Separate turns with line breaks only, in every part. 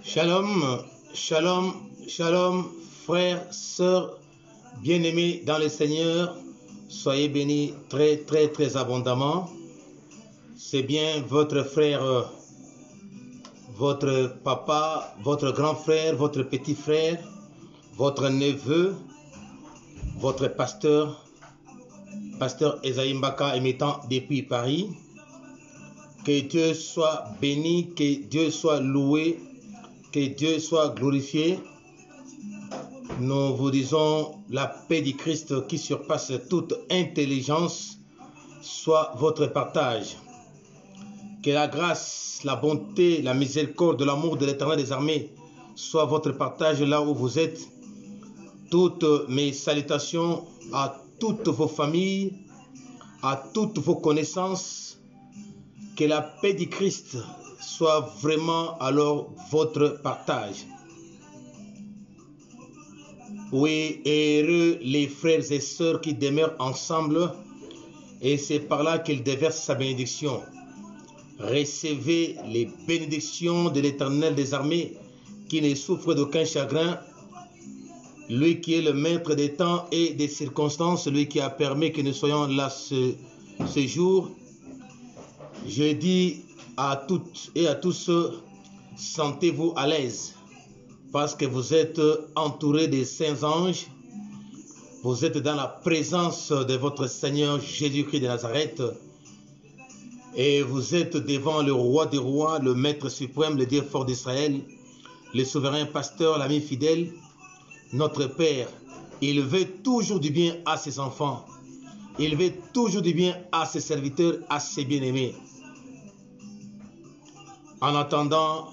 Shalom, shalom, shalom, frères, sœurs, bien-aimés dans le Seigneur, soyez bénis très, très, très abondamment. C'est bien votre frère, votre papa, votre grand frère, votre petit frère, votre neveu, votre pasteur Esaïe Mbaka émettant depuis Paris. Que Dieu soit béni, que Dieu soit loué, que Dieu soit glorifié. Nous vous disons la paix du Christ qui surpasse toute intelligence soit votre partage. Que la grâce, la bonté, la miséricorde, l'amour de l'Éternel des armées soit votre partage là où vous êtes. Toutes mes salutations à toutes vos familles, à toutes vos connaissances. Que la paix du Christ soit vraiment alors votre partage. Oui, heureux les frères et sœurs qui demeurent ensemble et c'est par là qu'il déverse sa bénédiction. Recevez les bénédictions de l'Éternel des armées qui ne souffre d'aucun chagrin, lui qui est le maître des temps et des circonstances, lui qui a permis que nous soyons là ce jour. Je dis à toutes et à tous, sentez-vous à l'aise parce que vous êtes entourés des saints anges. Vous êtes dans la présence de votre Seigneur Jésus-Christ de Nazareth et vous êtes devant le roi des rois, le maître suprême, le Dieu fort d'Israël, le souverain pasteur, l'ami fidèle, notre Père. Il veut toujours du bien à ses enfants. Il veut toujours du bien à ses serviteurs, à ses bien-aimés. En attendant,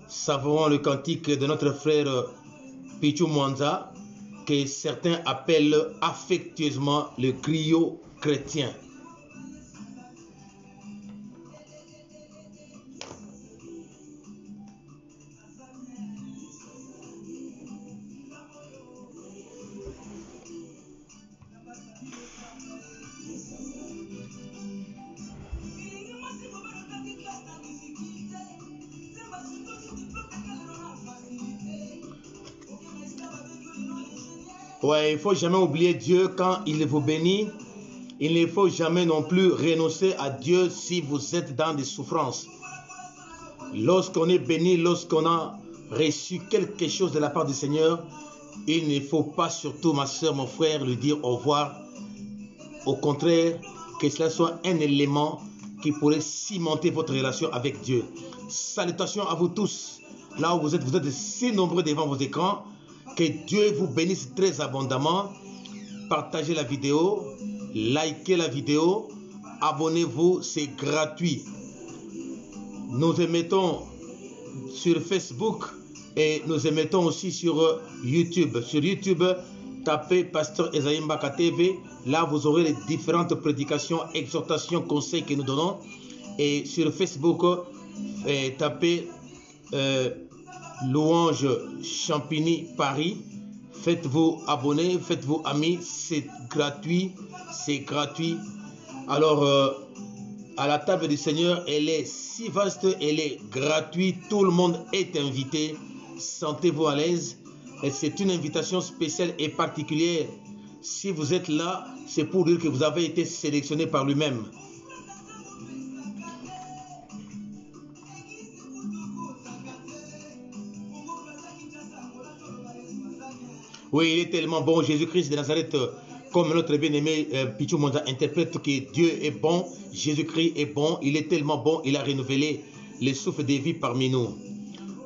savourons le cantique de notre frère Pichou Mwanza, que certains appellent affectueusement le griot chrétien. Ouais, il ne faut jamais oublier Dieu quand il vous bénit. Il ne faut jamais non plus renoncer à Dieu si vous êtes dans des souffrances. Lorsqu'on est béni, lorsqu'on a reçu quelque chose de la part du Seigneur, il ne faut pas surtout, ma soeur, mon frère, lui dire au revoir. Au contraire, que cela soit un élément qui pourrait cimenter votre relation avec Dieu. Salutations à vous tous. Là où vous êtes si nombreux devant vos écrans. Que Dieu vous bénisse très abondamment. Partagez la vidéo, likez la vidéo, abonnez-vous, c'est gratuit. Nous émettons sur Facebook et nous émettons aussi sur YouTube. Sur YouTube, tapez Pasteur Esaïe Mbaka TV. Là, vous aurez les différentes prédications, exhortations, conseils que nous donnons. Et sur Facebook, tapez Louange Champigny Paris. Faites-vous abonner, faites-vous amis, c'est gratuit, c'est gratuit. Alors, à la table du Seigneur, elle est si vaste, elle est gratuite, tout le monde est invité. Sentez-vous à l'aise et c'est une invitation spéciale et particulière. Si vous êtes là, c'est pour dire que vous avez été sélectionné par lui-même. Oui, il est tellement bon, Jésus-Christ de Nazareth, comme notre bien-aimé Pichou Mwanza interprète que Dieu est bon, Jésus-Christ est bon, il est tellement bon, il a renouvelé le souffle de vie parmi nous.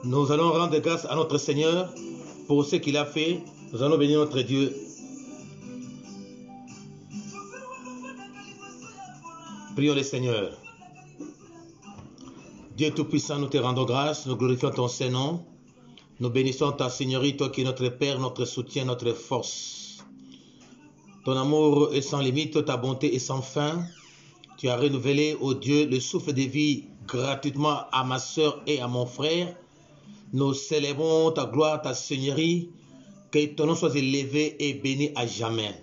Nous allons rendre grâce à notre Seigneur pour ce qu'il a fait. Nous allons bénir notre Dieu. Prions le Seigneur. Dieu Tout-Puissant, nous te rendons grâce, nous glorifions ton Saint-Nom. Nous bénissons ta Seigneurie, toi qui es notre Père, notre soutien, notre force. Ton amour est sans limite, ta bonté est sans fin. Tu as renouvelé, ô Dieu, le souffle de vie gratuitement à ma soeur et à mon frère. Nous célébrons ta gloire, ta Seigneurie. Que ton nom soit élevé et béni à jamais.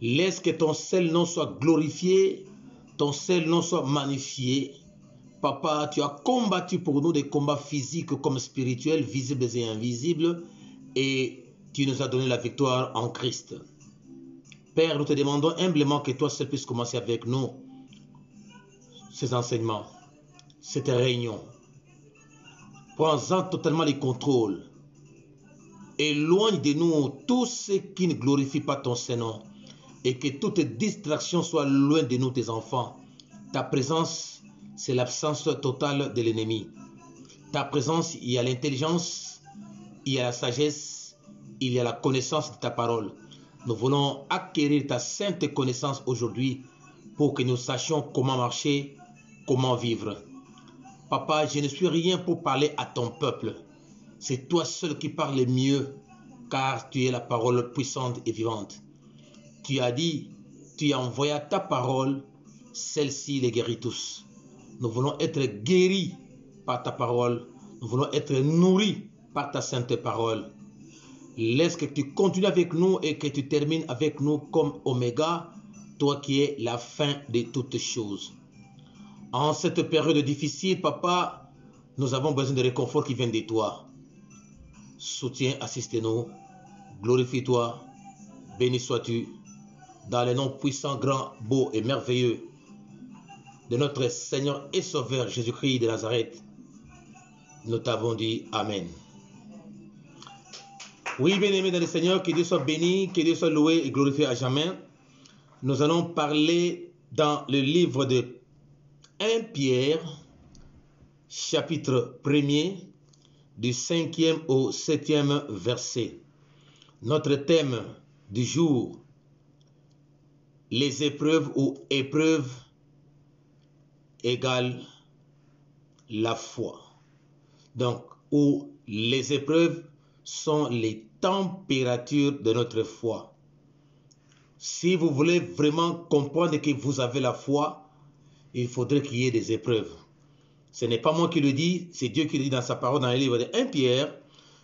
Laisse que ton seul nom soit glorifié, ton seul nom soit magnifié. Papa, tu as combattu pour nous des combats physiques comme spirituels, visibles et invisibles, et tu nous as donné la victoire en Christ. Père, nous te demandons humblement que toi seul puisses commencer avec nous ces enseignements, cette réunion. Prends-en totalement les contrôles. Éloigne de nous tout ce qui ne glorifie pas ton Saint-Nom et que toute distraction soit loin de nous, tes enfants. Ta présence, c'est l'absence totale de l'ennemi. Ta présence, il y a l'intelligence, il y a la sagesse, il y a la connaissance de ta parole. Nous voulons acquérir ta sainte connaissance aujourd'hui pour que nous sachions comment marcher, comment vivre. Papa, je ne suis rien pour parler à ton peuple. C'est toi seul qui parles mieux, car tu es la parole puissante et vivante. Tu as dit, tu as envoyé ta parole, celle-ci les guérit tous. Nous voulons être guéris par ta parole. Nous voulons être nourris par ta sainte parole. Laisse que tu continues avec nous et que tu termines avec nous comme Oméga, toi qui es la fin de toutes choses. En cette période difficile, Papa, nous avons besoin de réconfort qui vient de toi. Soutiens, assiste-nous, glorifie-toi, béni sois-tu, dans le nom puissant, grand, beau et merveilleux de notre Seigneur et Sauveur Jésus-Christ de Nazareth. Nous t'avons dit Amen. Oui, bien-aimés dans le Seigneur, que Dieu soit béni, que Dieu soit loué et glorifié à jamais. Nous allons parler dans le livre de 1 Pierre, chapitre 1er, du 5e au 7e verset. Notre thème du jour, les épreuves ou épreuves égale la foi. Donc, où les épreuves sont les températures de notre foi. Si vous voulez vraiment comprendre que vous avez la foi, il faudrait qu'il y ait des épreuves. Ce n'est pas moi qui le dis, c'est Dieu qui le dit dans sa parole dans le livre de 1 Pierre,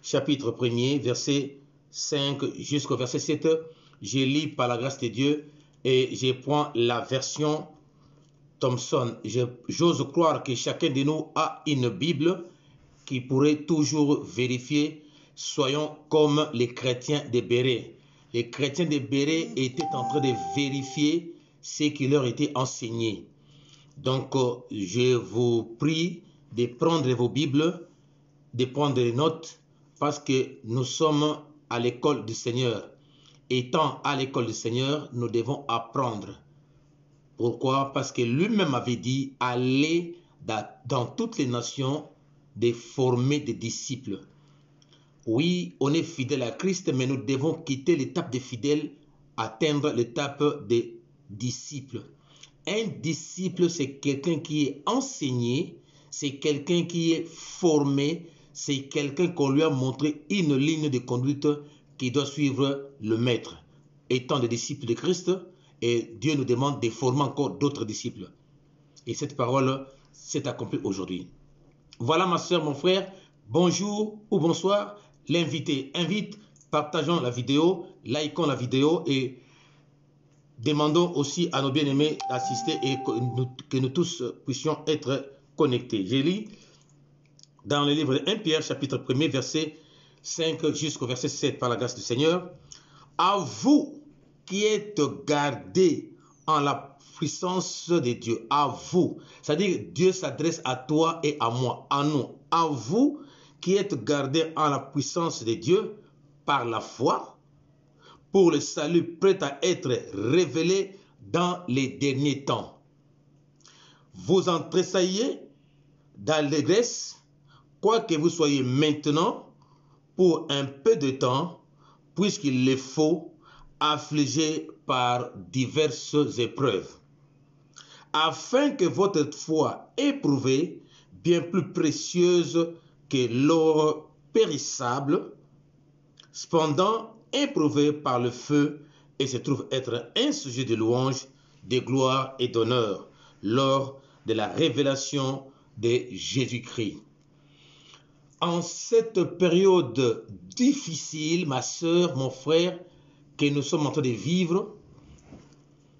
chapitre 1er, verset 5 jusqu'au verset 7. Je lis par la grâce de Dieu et je prends la version Thomson. J'ose croire que chacun de nous a une Bible qui pourrait toujours vérifier. Soyons comme les chrétiens de Béret. Les chrétiens de Béret étaient en train de vérifier ce qui leur était enseigné. Donc, je vous prie de prendre vos Bibles, de prendre des notes, parce que nous sommes à l'école du Seigneur. Étant à l'école du Seigneur, nous devons apprendre. Pourquoi? Parce que lui-même avait dit, allez dans toutes les nations, de former des disciples. Oui, on est fidèle à Christ, mais nous devons quitter l'étape des fidèles, atteindre l'étape des disciples. Un disciple, c'est quelqu'un qui est enseigné, c'est quelqu'un qui est formé, c'est quelqu'un qu'on lui a montré une ligne de conduite qui doit suivre le maître. Étant des disciples de Christ, et Dieu nous demande de former encore d'autres disciples. Et cette parole s'est accomplie aujourd'hui. Voilà ma soeur, mon frère, bonjour ou bonsoir. L'invité invite, partageons la vidéo, likons la vidéo et demandons aussi à nos bien-aimés d'assister et que nous tous puissions être connectés. Je lis dans le livre de 1 Pierre, chapitre 1er, verset 5 jusqu'au verset 7, par la grâce du Seigneur. À vous qui êtes gardés en la puissance de Dieu, à vous, c'est-à-dire Dieu s'adresse à toi et à moi, à nous, à vous qui êtes gardés en la puissance de Dieu par la foi, pour le salut prêt à être révélé dans les derniers temps. Vous en tressaillez d'allégresse, quoique vous soyez maintenant, pour un peu de temps, puisqu'il le faut, affligés par diverses épreuves, afin que votre foi éprouvée, bien plus précieuse que l'or périssable, cependant éprouvée par le feu, et se trouve être un sujet de louange, de gloire et d'honneur, lors de la révélation de Jésus-Christ. En cette période difficile, ma sœur, mon frère, que nous sommes en train de vivre,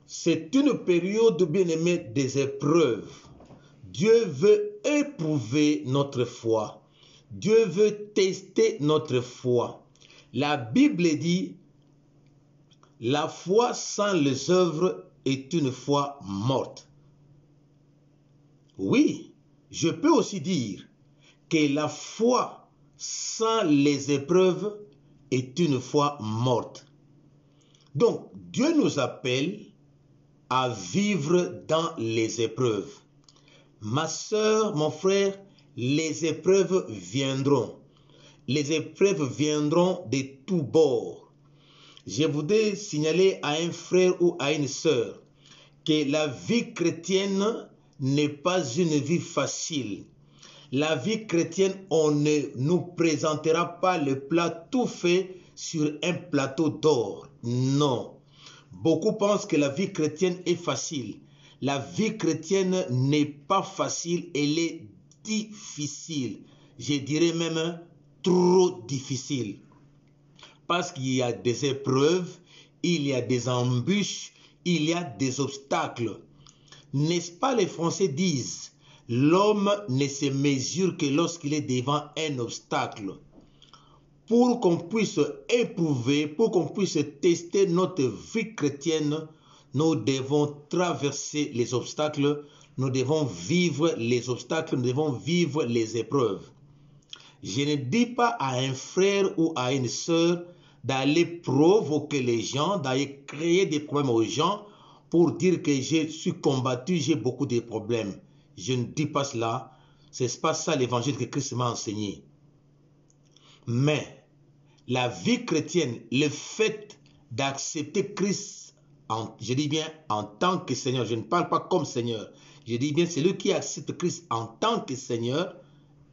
c'est une période, bien aimée, des épreuves. Dieu veut éprouver notre foi. Dieu veut tester notre foi. La Bible dit, la foi sans les œuvres est une foi morte. Oui, je peux aussi dire que la foi sans les épreuves est une foi morte. Donc, Dieu nous appelle à vivre dans les épreuves. Ma sœur, mon frère, les épreuves viendront. Les épreuves viendront de tous bords. Je voudrais signaler à un frère ou à une sœur que la vie chrétienne n'est pas une vie facile. La vie chrétienne, on ne nous présentera pas le plat tout fait sur un plateau d'or. Non. Beaucoup pensent que la vie chrétienne est facile. La vie chrétienne n'est pas facile, elle est difficile. Je dirais même trop difficile. Parce qu'il y a des épreuves, il y a des embûches, il y a des obstacles. N'est-ce pas les Français disent, l'homme ne se mesure que lorsqu'il est devant un obstacle. Pour qu'on puisse éprouver, pour qu'on puisse tester notre vie chrétienne, nous devons traverser les obstacles, nous devons vivre les obstacles, nous devons vivre les épreuves. Je ne dis pas à un frère ou à une sœur d'aller provoquer les gens, d'aller créer des problèmes aux gens pour dire que je suis combattu, j'ai beaucoup de problèmes. Je ne dis pas cela. Ce n'est pas ça l'évangile que Christ m'a enseigné. Mais la vie chrétienne, le fait d'accepter Christ, je dis bien en tant que Seigneur, je ne parle pas comme Seigneur, je dis bien celui qui accepte Christ en tant que Seigneur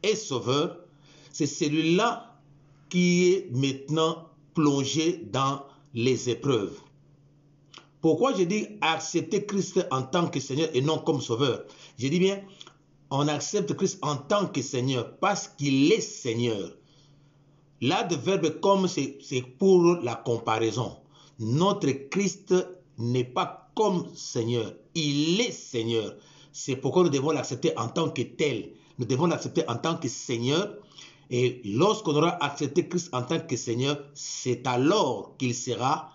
et Sauveur, c'est celui-là qui est maintenant plongé dans les épreuves. Pourquoi je dis accepter Christ en tant que Seigneur et non comme Sauveur? Je dis bien, on accepte Christ en tant que Seigneur parce qu'il est Seigneur. L'adverbe comme c'est pour la comparaison. Notre Christ n'est pas comme Seigneur, il est Seigneur. C'est pourquoi nous devons l'accepter en tant que tel. Nous devons l'accepter en tant que Seigneur. Et lorsqu'on aura accepté Christ en tant que Seigneur, c'est alors qu'il sera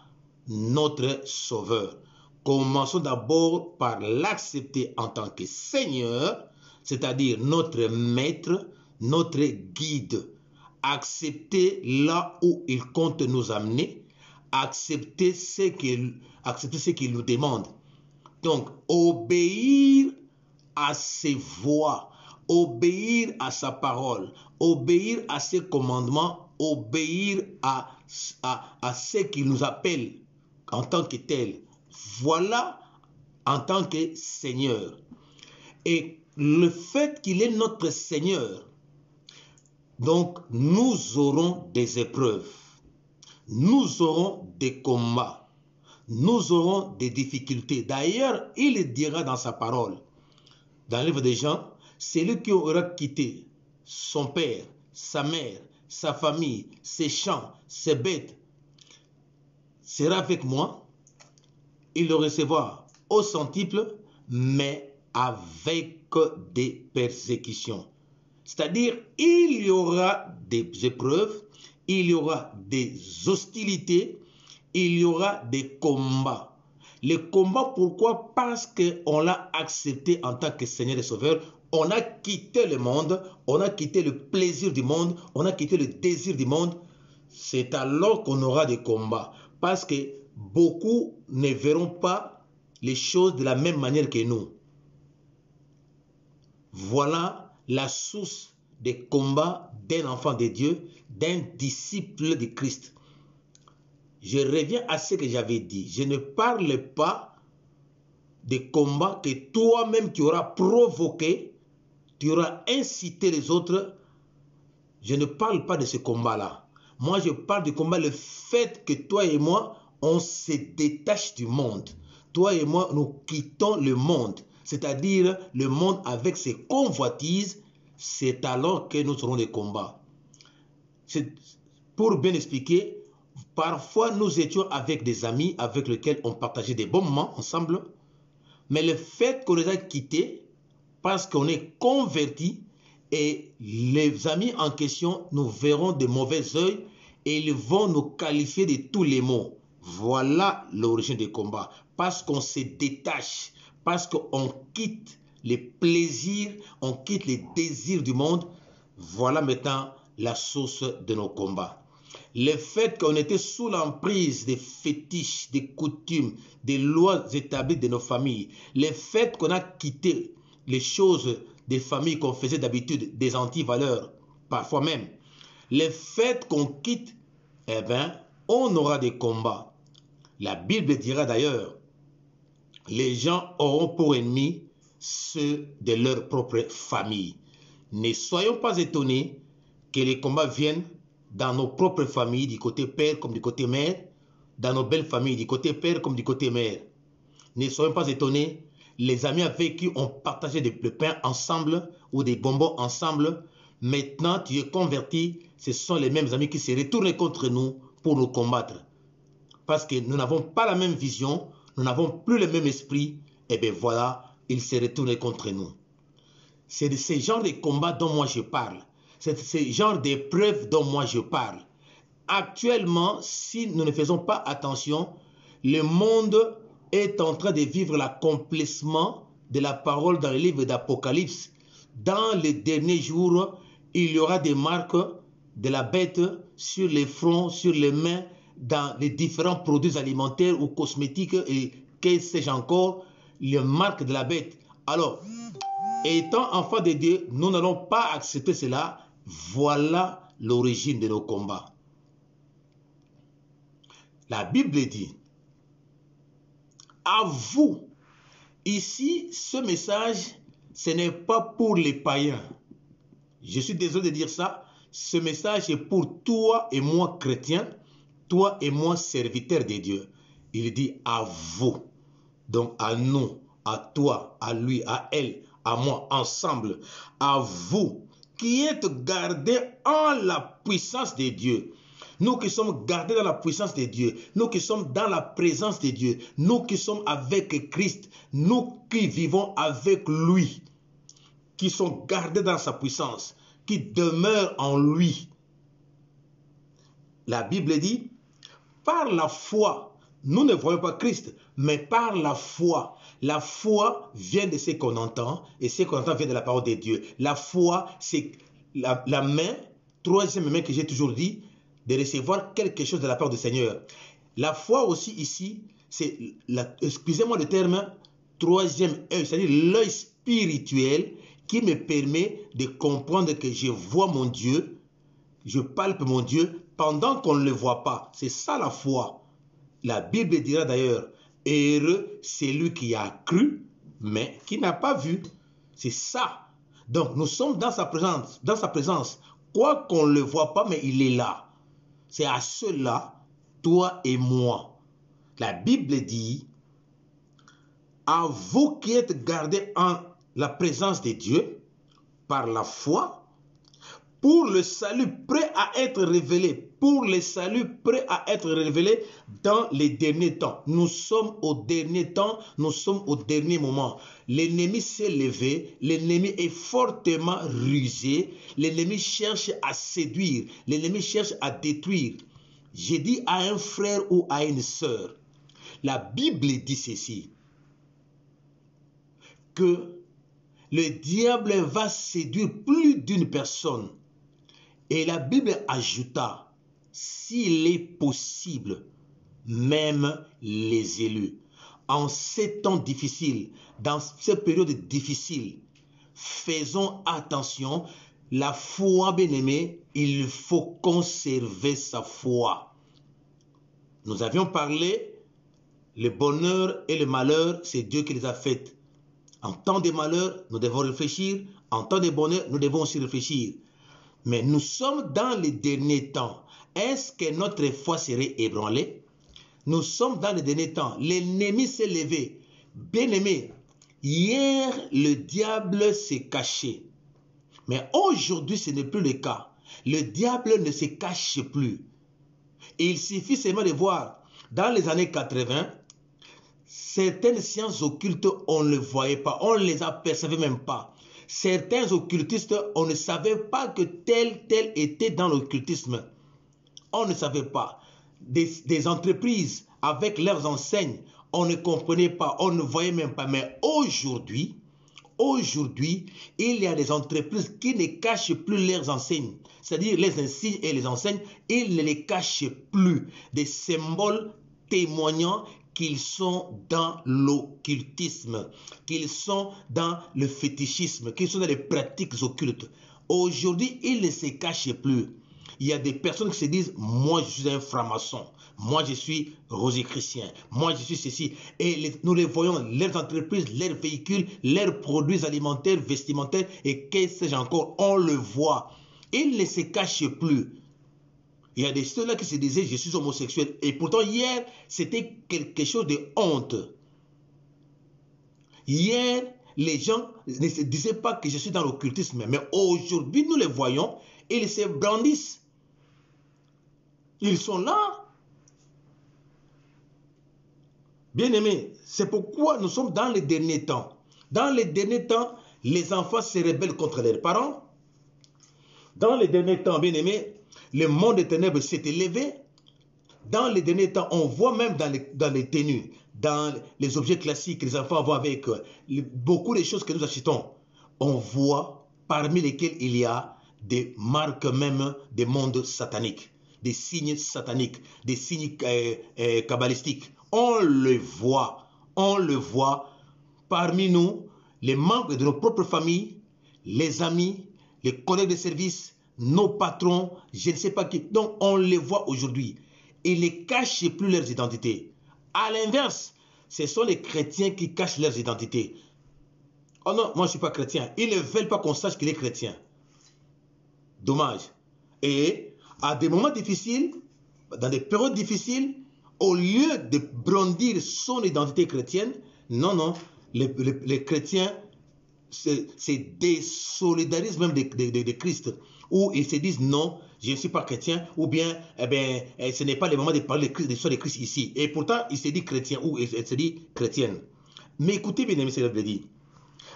notre Sauveur. Commençons d'abord par l'accepter en tant que Seigneur, c'est-à-dire notre Maître, notre Guide. Accepter là où il compte nous amener, accepter ce qu'il nous demande. Donc, obéir à ses voies, obéir à sa parole, obéir à ses commandements, obéir à ce qu'il nous appelle en tant que tel. Voilà en tant que Seigneur. Et le fait qu'il est notre Seigneur, donc nous aurons des épreuves, nous aurons des combats, nous aurons des difficultés. D'ailleurs, il dira dans sa parole, dans le livre des Jean, celui qui aura quitté son père, sa mère, sa famille, ses champs, ses bêtes, sera avec moi, il le recevra au centuple, mais avec des persécutions. C'est-à-dire, il y aura des épreuves, il y aura des hostilités, il y aura des combats. Les combats, pourquoi? Parce qu'on l'a accepté en tant que Seigneur et Sauveur. On a quitté le monde, on a quitté le plaisir du monde, on a quitté le désir du monde. C'est alors qu'on aura des combats. Parce que beaucoup ne verront pas les choses de la même manière que nous. Voilà la source des combats d'un enfant de Dieu, d'un disciple de Christ. Je reviens à ce que j'avais dit. Je ne parle pas des combats que toi-même tu auras provoqué, tu auras incité les autres. Je ne parle pas de ce combat-là. Moi, je parle du combat, le fait que toi et moi, on se détache du monde. Toi et moi, nous quittons le monde. C'est-à-dire le monde avec ses convoitises, c'est alors que nous aurons des combats. Pour bien expliquer, parfois nous étions avec des amis avec lesquels on partageait des bons moments ensemble, mais le fait qu'on les a quittés, parce qu'on est converti et les amis en question nous verront de mauvais œil et ils vont nous qualifier de tous les maux. Voilà l'origine des combats. Parce qu'on se détache, parce qu'on quitte les plaisirs, on quitte les désirs du monde. Voilà maintenant la source de nos combats. Le fait qu'on était sous l'emprise des fétiches, des coutumes, des lois établies de nos familles, le fait qu'on a quitté les choses des familles qu'on faisait d'habitude, des anti-valeurs, parfois même, le fait qu'on quitte, eh bien, on aura des combats. La Bible dira d'ailleurs, les gens auront pour ennemis ceux de leur propre famille. Ne soyons pas étonnés que les combats viennent dans nos propres familles, du côté père comme du côté mère, dans nos belles familles, du côté père comme du côté mère. Ne soyons pas étonnés, les amis avec qui on partageait des pains ensemble ou des bonbons ensemble, maintenant tu es converti, ce sont les mêmes amis qui se retournent contre nous pour nous combattre. Parce que nous n'avons pas la même vision, nous n'avons plus le même esprit, et bien voilà, ils se retournent contre nous. C'est de ce genre de combat dont moi je parle. C'est de ce genre d'épreuves dont moi je parle. Actuellement, si nous ne faisons pas attention, le monde est en train de vivre l'accomplissement de la parole dans le livre d'Apocalypse. Dans les derniers jours, il y aura des marques de la bête sur les fronts, sur les mains, dans les différents produits alimentaires ou cosmétiques et que sais-je encore, les marques de la bête. Alors, étant enfants de Dieu, nous n'allons pas accepter cela. Voilà l'origine de nos combats. La Bible dit, à vous, ici, ce message, ce n'est pas pour les païens. Je suis désolé de dire ça. Ce message est pour toi et moi, chrétiens, toi et moi, serviteurs de Dieu. Il dit à vous, donc à nous, à toi, à lui, à elle, à moi, ensemble, à vous qui êtes gardés en la puissance de Dieu. Nous qui sommes gardés dans la puissance de Dieu, nous qui sommes dans la présence de Dieu, nous qui sommes avec Christ, nous qui vivons avec lui, qui sont gardés dans sa puissance, qui demeurent en lui. La Bible dit, par la foi, nous ne voyons pas Christ, mais par la foi. La foi vient de ce qu'on entend, et ce qu'on entend vient de la parole de Dieu. La foi, c'est la main, troisième main que j'ai toujours dit, de recevoir quelque chose de la part du Seigneur. La foi aussi ici, c'est, excusez-moi le terme, troisième œil, c'est-à-dire l'œil spirituel qui me permet de comprendre que je vois mon Dieu, je palpe mon Dieu pendant qu'on ne le voit pas. C'est ça la foi. La Bible dira d'ailleurs, heureux c'est lui qui a cru, mais qui n'a pas vu. C'est ça. Donc nous sommes dans sa présence. Quoi qu'on ne le voit pas, mais il est là. C'est à cela, toi et moi. La Bible dit, à vous qui êtes gardés en la présence de Dieu, par la foi, pour le salut prêt à être révélé, pour le salut prêt à être révélé dans les derniers temps. Nous sommes au dernier temps, nous sommes au dernier moment. L'ennemi s'est levé, l'ennemi est fortement rusé, l'ennemi cherche à séduire, l'ennemi cherche à détruire. J'ai dit à un frère ou à une sœur, la Bible dit ceci, que le diable va séduire plus d'une personne. Et la Bible ajouta, s'il est possible, même les élus. En ces temps difficiles, dans ces périodes difficiles, faisons attention. La foi, bien-aimée, il faut conserver sa foi. Nous avions parlé, le bonheur et le malheur, c'est Dieu qui les a faites. En temps de malheur, nous devons réfléchir. En temps de bonheur, nous devons aussi réfléchir. Mais nous sommes dans les derniers temps. Est-ce que notre foi serait ébranlée? Nous sommes dans les derniers temps. L'ennemi s'est levé. Bien-aimé, hier, le diable s'est caché. Mais aujourd'hui, ce n'est plus le cas. Le diable ne se cache plus. Et il suffit seulement de voir, dans les années 80, Certaines sciences occultes, on ne les voyait pas, on ne les apercevait même pas. Certains occultistes, on ne savait pas que tel était dans l'occultisme. On ne savait pas. Des entreprises avec leurs enseignes, on ne comprenait pas, on ne voyait même pas. Mais aujourd'hui, il y a des entreprises qui ne cachent plus leurs enseignes. C'est-à-dire les insignes et les enseignes, ils ne les cachent plus. Des symboles témoignant qu'ils sont dans l'occultisme, qu'ils sont dans le fétichisme, qu'ils sont dans les pratiques occultes. Aujourd'hui, ils ne se cachent plus. Il y a des personnes qui se disent, moi je suis un franc-maçon, moi je suis rosicrucien, moi je suis ceci. Et nous les voyons, leurs entreprises, leurs véhicules, leurs produits alimentaires, vestimentaires et qu'est-ce que j'ai encore, on le voit. Ils ne se cachent plus. Il y a des ceux-là qui se disaient, je suis homosexuel. Et pourtant, hier, c'était quelque chose de honte. Hier, les gens ne se disaient pas que je suis dans l'occultisme. Mais aujourd'hui, nous les voyons, ils se brandissent. Ils sont là. Bien-aimés, c'est pourquoi nous sommes dans les derniers temps. Dans les derniers temps, les enfants se rebellent contre leurs parents. Dans les derniers temps, bien-aimés, le monde des ténèbres s'est élevé. Dans les derniers temps, on voit même dans les tenues, dans les objets classiques que les enfants vont avec, beaucoup de choses que nous achetons, on voit parmi lesquelles il y a des marques même des mondes sataniques, des signes sataniques, des signes kabbalistiques. On le voit parmi nous, les membres de nos propres familles, les amis, les collègues de service, nos patrons, je ne sais pas qui. Donc, on les voit aujourd'hui. Ils ne cachent plus leurs identités. À l'inverse, ce sont les chrétiens qui cachent leurs identités. Oh non, moi je ne suis pas chrétien. Ils ne veulent pas qu'on sache qu'il est chrétien. Dommage. Et à des moments difficiles, dans des périodes difficiles, au lieu de brandir son identité chrétienne, non, les chrétiens se désolidarisent même de Christ, où ils se disent non, je ne suis pas chrétien, ou bien ce n'est pas le moment de parler de l'histoire de Christ ici. Et pourtant, il se dit chrétien ou il se dit chrétienne. Mais écoutez, bien aimé, c'est ce que je dis.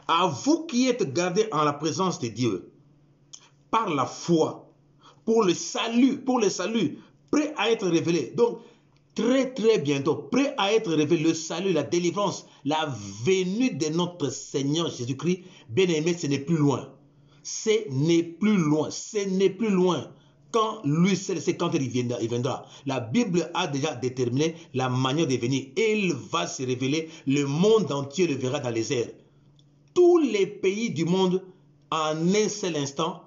À vous qui êtes gardés en la présence de Dieu, par la foi, pour le salut, prêt à être révélé. Donc, très bientôt, prêt à être révélé, le salut, la délivrance, la venue de notre Seigneur Jésus-Christ, bien-aimé, ce n'est plus loin. Ce n'est plus loin. Quand lui seul sait quand il viendra. La Bible a déjà déterminé la manière de venir. Il va se révéler, le monde entier le verra dans les airs. Tous les pays du monde, en un seul instant,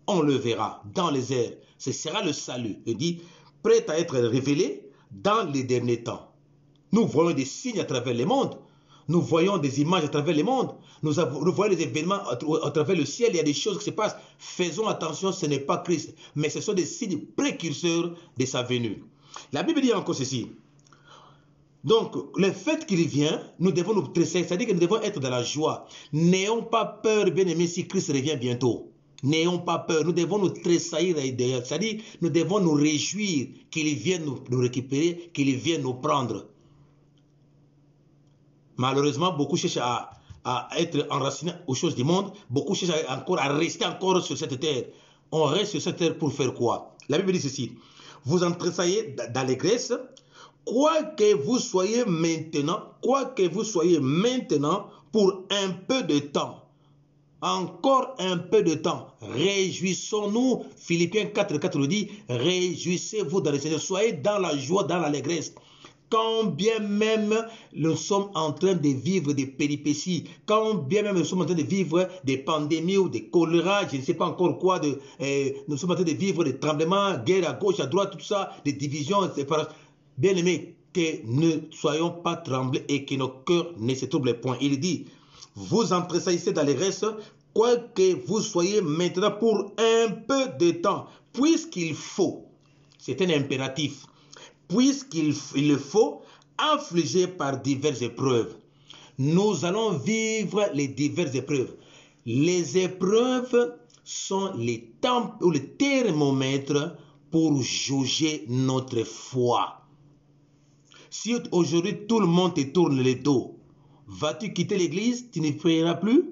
on le verra dans les airs. Ce sera le salut. Il dit, prêt à être révélé dans les derniers temps. Nous voyons des signes à travers le monde. Nous voyons des images à travers le monde. Nous voyons des événements à travers le ciel. Il y a des choses qui se passent. Faisons attention, ce n'est pas Christ, mais ce sont des signes précurseurs de sa venue. La Bible dit encore ceci. Donc, le fait qu'il vient, nous devons nous tresser, c'est-à-dire que nous devons être dans la joie. N'ayons pas peur, bien-aimés, si Christ revient bientôt. N'ayons pas peur, nous devons nous tressaillir, c'est-à-dire nous devons nous réjouir qu'il vienne nous récupérer, qu'il vienne nous prendre. Malheureusement, beaucoup cherchent à être enracinés aux choses du monde, beaucoup cherchent à rester encore sur cette terre. On reste sur cette terre pour faire quoi? La Bible dit ceci, vous en tressaillez d'allégresse, quoique vous soyez maintenant pour un peu de temps. Encore un peu de temps. Réjouissons-nous. Philippiens 4 nous dit, réjouissez-vous dans le Seigneur. Soyez dans la joie, dans l'allégresse. Quand bien même nous sommes en train de vivre des péripéties, quand bien même nous sommes en train de vivre des pandémies ou des choléras, je ne sais pas encore quoi, nous sommes en train de vivre des tremblements, guerre à gauche, à droite, tout ça, des divisions, etc. Bien aimés, que ne soyons pas tremblés et que nos cœurs ne se troublent point. Il dit, vous en tressaillissez d'allégresse, quoique vous soyez maintenant pour un peu de temps, puisqu'il faut, c'est un impératif, puisqu'il le faut, affligé par diverses épreuves. Nous allons vivre les diverses épreuves. Les épreuves sont les temps ou les thermomètres pour jauger notre foi. Si aujourd'hui tout le monde te tourne le dos, vas-tu quitter l'église? Tu ne prieras plus?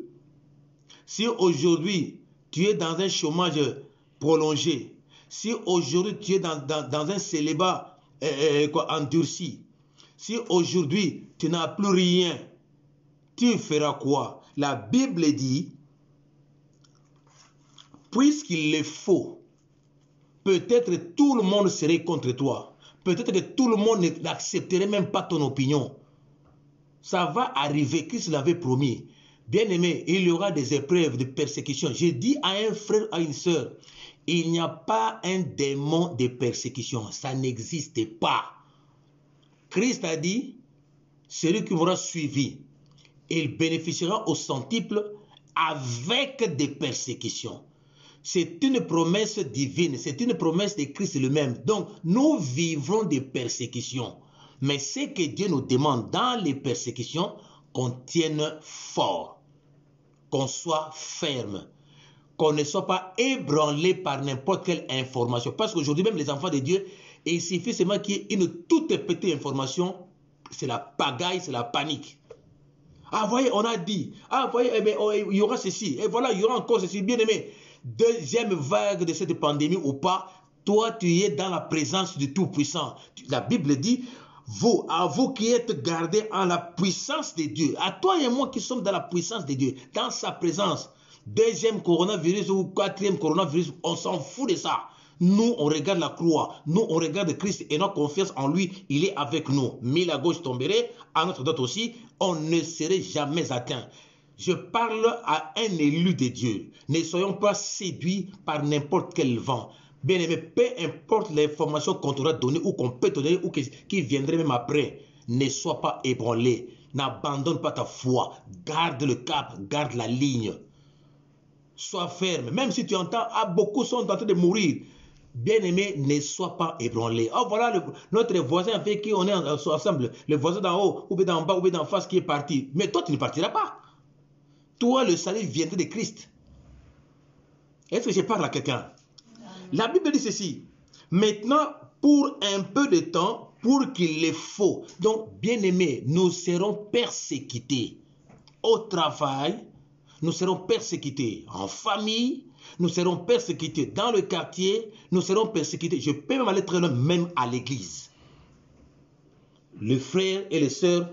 Si aujourd'hui tu es dans un chômage prolongé, si aujourd'hui tu es dans un célibat endurci, si aujourd'hui tu n'as plus rien, tu feras quoi? La Bible dit, puisqu'il le faut, peut-être tout le monde serait contre toi. Peut-être que tout le monde n'accepterait même pas ton opinion. Ça va arriver, Christ l'avait promis. Bien-aimé, il y aura des épreuves de persécution. J'ai dit à un frère, à une sœur, il n'y a pas un démon de persécution. Ça n'existe pas. Christ a dit, celui qui m'aura suivi, il bénéficiera au centuple avec des persécutions. C'est une promesse divine, c'est une promesse de Christ lui-même. Donc, nous vivrons des persécutions. Mais ce que Dieu nous demande dans les persécutions, qu'on tienne fort, qu'on soit ferme, qu'on ne soit pas ébranlé par n'importe quelle information. Parce qu'aujourd'hui, même les enfants de Dieu, il suffit seulement qu'il y ait une toute petite information, c'est la pagaille, c'est la panique. Ah, voyez, on a dit, ah, voyez, eh bien, il y aura ceci, et voilà, il y aura encore ceci, bien aimé. Deuxième vague de cette pandémie ou pas, toi, tu es dans la présence du Tout-Puissant. La Bible dit, à vous qui êtes gardés en la puissance de Dieu, à toi et moi qui sommes dans la puissance de Dieu, dans sa présence, deuxième coronavirus ou quatrième coronavirus, on s'en fout de ça. Nous, on regarde la croix, nous, on regarde Christ et notre confiance en lui, il est avec nous. Mille à gauche tomberait, à notre droite aussi, on ne serait jamais atteint. Je parle à un élu de Dieu. Ne soyons pas séduits par n'importe quel vent. Bien aimé, peu importe l'information qu'on t'aura donnée ou qu'on peut te donner ou qui viendrait même après, ne sois pas ébranlé. N'abandonne pas ta foi. Garde le cap, garde la ligne. Sois ferme. Même si tu entends, ah, beaucoup sont en train de mourir. Bien aimé, ne sois pas ébranlé. Oh, voilà notre voisin avec qui on est ensemble. Le voisin d'en haut, ou bien d'en bas, ou bien d'en face qui est parti. Mais toi, tu ne partiras pas. Toi, le salut viendrait de Christ. Est-ce que je parle à quelqu'un? La Bible dit ceci. Maintenant, pour un peu de temps, pour qu'il le faut. Donc, bien aimés, nous serons persécutés au travail, nous serons persécutés en famille, nous serons persécutés dans le quartier, nous serons persécutés. Je peux même aller très loin, même à l'église. Les frères et les sœurs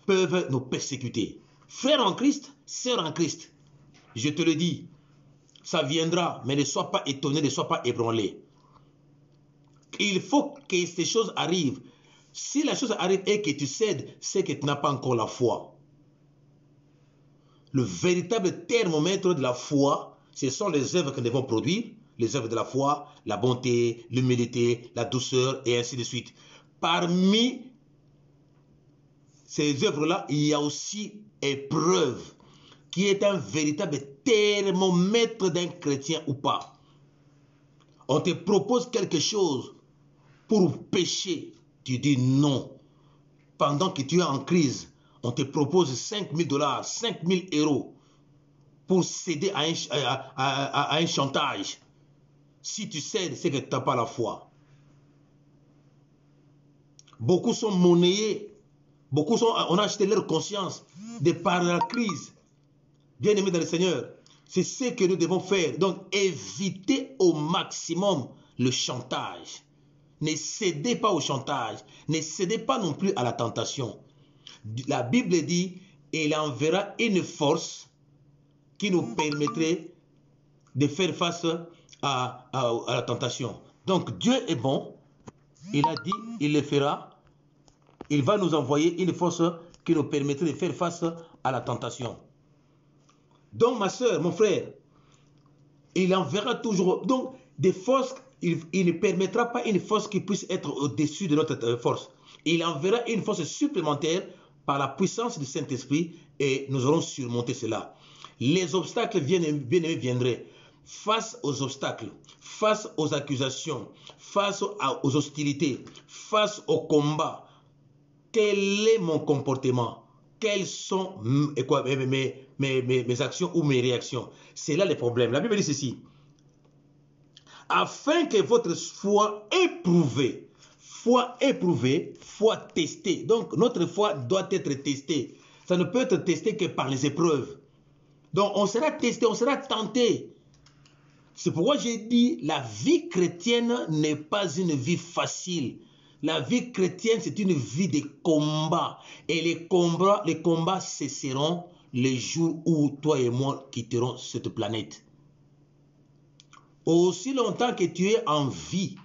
peuvent nous persécuter. Frères en Christ, sœurs en Christ, je te le dis, ça viendra, mais ne sois pas étonné, ne sois pas ébranlé. Il faut que ces choses arrivent. Si la chose arrive et que tu cèdes, c'est que tu n'as pas encore la foi. Le véritable thermomètre de la foi, ce sont les œuvres que nous devons produire, les œuvres de la foi, la bonté, l'humilité, la douceur et ainsi de suite. Parmi ces œuvres-là, il y a aussi épreuve, qui est un véritable thermomètre d'un chrétien ou pas. On te propose quelque chose pour pécher, tu dis non. Pendant que tu es en crise, on te propose 5 000 $, 5 000 € pour céder à un chantage. Si tu cèdes, c'est que tu n'as pas la foi. Beaucoup sont monnayés. On a acheté leur conscience de par la crise. Bien aimés dans le Seigneur, c'est ce que nous devons faire. Donc, évitez au maximum le chantage. Ne cédez pas au chantage. Ne cédez pas non plus à la tentation. La Bible dit, il enverra une force qui nous permettrait de faire face à la tentation. Donc, Dieu est bon. Il a dit, il le fera. Il va nous envoyer une force qui nous permettrait de faire face à la tentation. Donc, ma soeur, mon frère, il enverra toujours. Donc, des forces, il ne permettra pas une force qui puisse être au-dessus de notre force. Il enverra une force supplémentaire par la puissance du Saint-Esprit et nous aurons surmonté cela. Les obstacles viendraient. Face aux obstacles, face aux accusations, face aux hostilités, face au combat, quel est mon comportement? Quelles sont mes actions ou mes réactions? C'est là le problème. La Bible dit ceci. Afin que votre foi éprouvée foi éprouvée, foi testée. Donc, notre foi doit être testée. Ça ne peut être testé que par les épreuves. Donc, on sera testé, on sera tenté. C'est pourquoi j'ai dit, la vie chrétienne n'est pas une vie facile. La vie chrétienne, c'est une vie de combat. Et les combats cesseront les jours où toi et moi quitterons cette planète. Aussi longtemps que tu es en vie,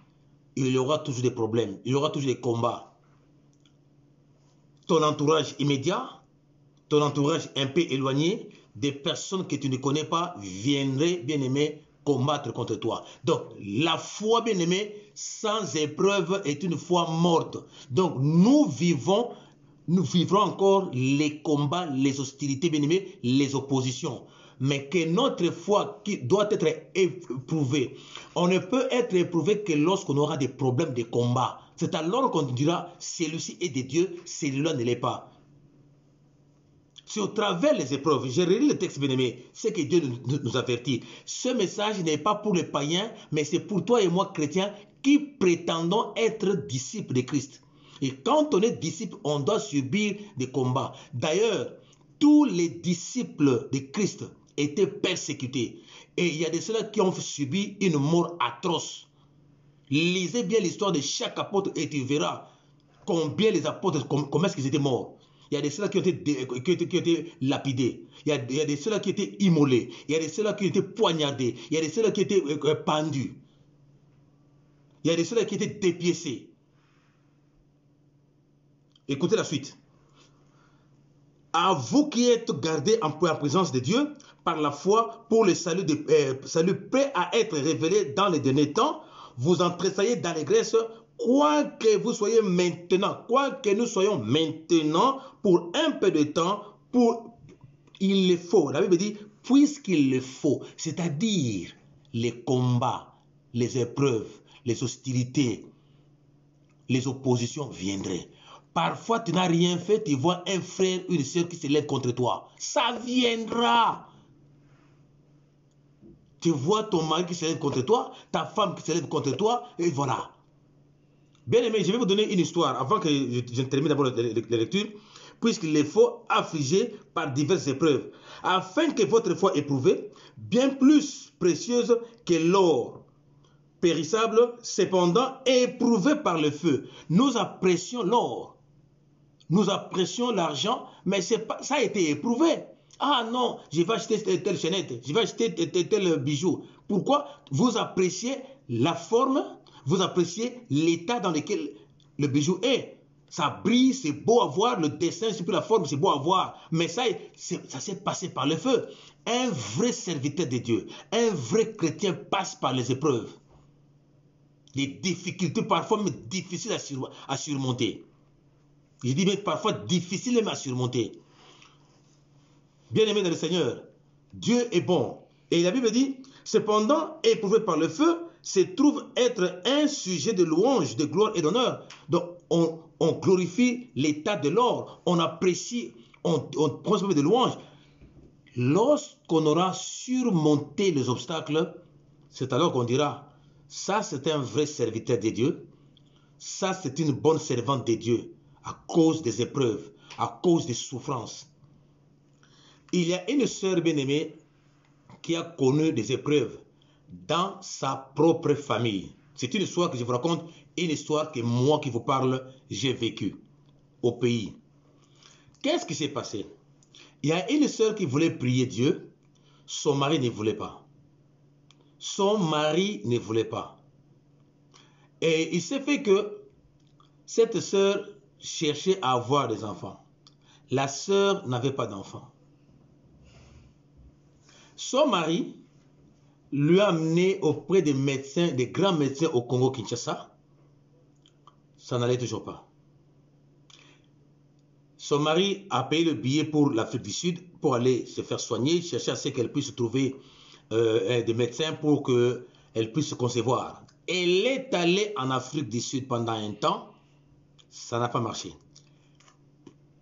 il y aura toujours des problèmes, il y aura toujours des combats. Ton entourage immédiat, ton entourage un peu éloigné, des personnes que tu ne connais pas viendraient, bien-aimé, combattre contre toi. Donc, la foi, bien-aimé, sans épreuve est une foi morte. Donc, nous vivrons encore les combats, les hostilités, bien-aimé, les oppositions. Mais que notre foi qui doit être éprouvée. On ne peut être éprouvé que lorsqu'on aura des problèmes de combat. C'est alors qu'on dira, celui-ci est de Dieu, celui-là ne l'est pas. C'est au travers les épreuves. J'ai relu le texte, bien-aimé, c'est que Dieu nous avertit. Ce message n'est pas pour les païens, mais c'est pour toi et moi, chrétiens, qui prétendons être disciples de Christ. Et quand on est disciple, on doit subir des combats. D'ailleurs, tous les disciples de Christ étaient persécutés. Et il y a de ceux-là qui ont subi une mort atroce. Lisez bien l'histoire de chaque apôtre et tu verras combien les apôtres, comment est-ce qu'ils étaient morts. Il y a de ceux-là qui ont été lapidés. Il y a de ceux-là qui ont été immolés. Il y a de ceux-là qui ont été poignardés. Il y a de ceux-là qui ont été pendus. Il y a de ceux-là qui ont été dépiécés. Écoutez la suite. À vous qui êtes gardés en présence de Dieu par la foi pour le salut prêt à être révélé dans les derniers temps, vous en tressaillez d'allégresse, quoi que vous soyez maintenant, quoi que nous soyons maintenant, pour un peu de temps, il le faut. La Bible dit, puisqu'il le faut, c'est-à-dire les combats, les épreuves, les hostilités, les oppositions viendraient. Parfois, tu n'as rien fait, tu vois un frère, une soeur qui se lève contre toi. Ça viendra. Tu vois ton mari qui se lève contre toi, ta femme qui se lève contre toi, et voilà. Bien aimé, je vais vous donner une histoire avant que je termine d'abord la lecture. Puisqu'il est faut affligé par diverses épreuves, afin que votre foi éprouvée, bien plus précieuse que l'or périssable, cependant éprouvée par le feu. Nous apprécions l'or. Nous apprécions l'argent, mais ça a été éprouvé. Ah non, je vais acheter telle chaînette, je vais acheter tel bijou. Pourquoi? Vous appréciez la forme, vous appréciez l'état dans lequel le bijou est. Ça brille, c'est beau à voir, le dessin, c'est plus la forme, c'est beau à voir. Mais ça s'est passé par le feu. Un vrai serviteur de Dieu, un vrai chrétien passe par les épreuves. Les difficultés parfois mais difficiles à surmonter. Je dis mais parfois difficile même à surmonter. Bien-aimé dans le Seigneur, Dieu est bon. Et la Bible dit, cependant, éprouvé par le feu, se trouve être un sujet de louange, de gloire et d'honneur. Donc, on glorifie l'état de l'or, on apprécie, on prend de louange. Lorsqu'on aura surmonté les obstacles, c'est alors qu'on dira, ça c'est un vrai serviteur de Dieu, ça c'est une bonne servante de Dieu, à cause des épreuves, à cause des souffrances. Il y a une sœur bien-aimée qui a connu des épreuves dans sa propre famille. C'est une histoire que je vous raconte, une histoire que moi qui vous parle, j'ai vécue au pays. Qu'est-ce qui s'est passé? Il y a une sœur qui voulait prier Dieu, son mari ne voulait pas. Son mari ne voulait pas. Et il s'est fait que cette sœur cherchait à avoir des enfants. La sœur n'avait pas d'enfants. Son mari lui a amené auprès des médecins, des grands médecins au Congo-Kinshasa. Ça n'allait toujours pas. Son mari a payé le billet pour l'Afrique du Sud pour aller se faire soigner, chercher à ce qu'elle puisse trouver des médecins pour qu'elle puisse se concevoir. Elle est allée en Afrique du Sud pendant un temps, ça n'a pas marché.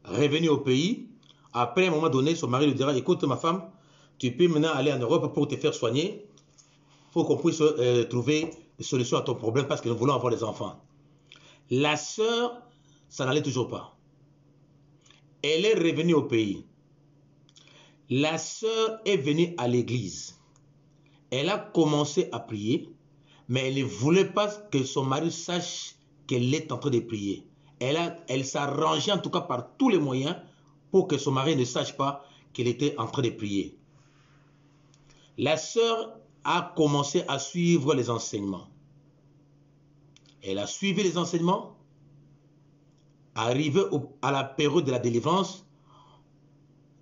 Revenue au pays, après un moment donné, son mari lui dira, écoute ma femme, tu peux maintenant aller en Europe pour te faire soigner. Il faut qu'on puisse trouver des solutions à ton problème parce que nous voulons avoir des enfants. La sœur, ça n'allait toujours pas. Elle est revenue au pays. La sœur est venue à l'église. Elle a commencé à prier, mais elle ne voulait pas que son mari sache qu'elle est en train de prier. Elle s'arrangeait en tout cas par tous les moyens pour que son mari ne sache pas qu'elle était en train de prier. La sœur a commencé à suivre les enseignements. Elle a suivi les enseignements. Arrivé à la période de la délivrance,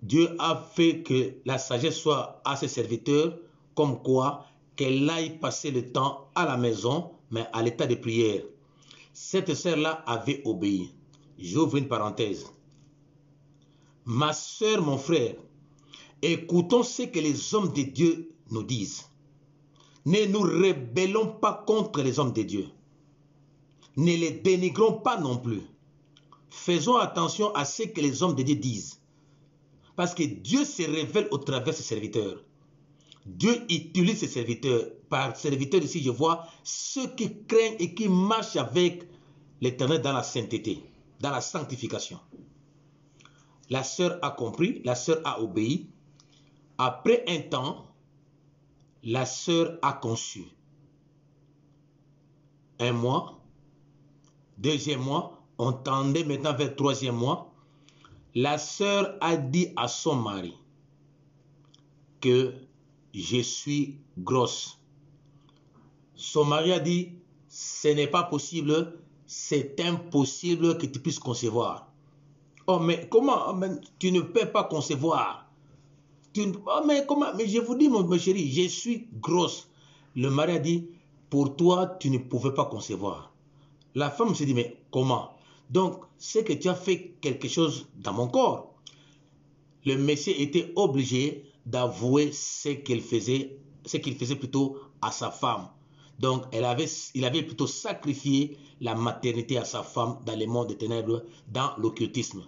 Dieu a fait que la sagesse soit à ses serviteurs, comme quoi qu'elle aille passer le temps à la maison, mais à l'état de prière. Cette sœur-là avait obéi. J'ouvre une parenthèse. Ma sœur, mon frère, écoutons ce que les hommes de Dieu nous disent. Ne nous rebellons pas contre les hommes de Dieu. Ne les dénigrons pas non plus. Faisons attention à ce que les hommes de Dieu disent. Parce que Dieu se révèle au travers de ses serviteurs. Dieu utilise ses serviteurs. Par serviteurs ici, je vois ceux qui craignent et qui marchent avec l'Éternel dans la sainteté, dans la sanctification. La sœur a compris, la sœur a obéi. Après un temps, la sœur a conçu. 1 mois, 2e mois, on tendait maintenant vers le 3e mois. La sœur a dit à son mari que je suis grosse. Son mari a dit, ce n'est pas possible, c'est impossible que tu puisses concevoir. Oh, mais comment? Mais tu ne peux pas concevoir. Oh, mais comment? Mais je vous dis, mon chéri, je suis grosse. Le mari a dit, pour toi, tu ne pouvais pas concevoir. La femme se dit, mais comment? Donc, c'est que tu as fait quelque chose dans mon corps. Le monsieur était obligé d'avouer ce qu'il faisait plutôt à sa femme. Donc, il avait plutôt sacrifié la maternité à sa femme dans le monde des ténèbres, dans l'occultisme.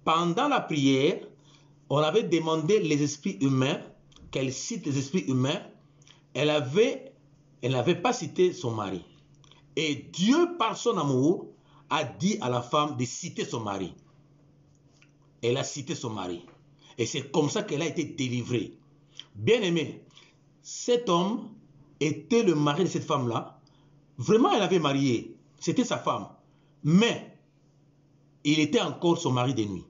Pendant la prière, on avait demandé les esprits humains, qu'elle cite les esprits humains. Elle n'avait pas cité son mari. Et Dieu, par son amour, a dit à la femme de citer son mari. Elle a cité son mari. Et c'est comme ça qu'elle a été délivrée. Bien aimé, cet homme était le mari de cette femme-là. Vraiment, elle avait marié. C'était sa femme. Mais, il était encore son mari de nuit.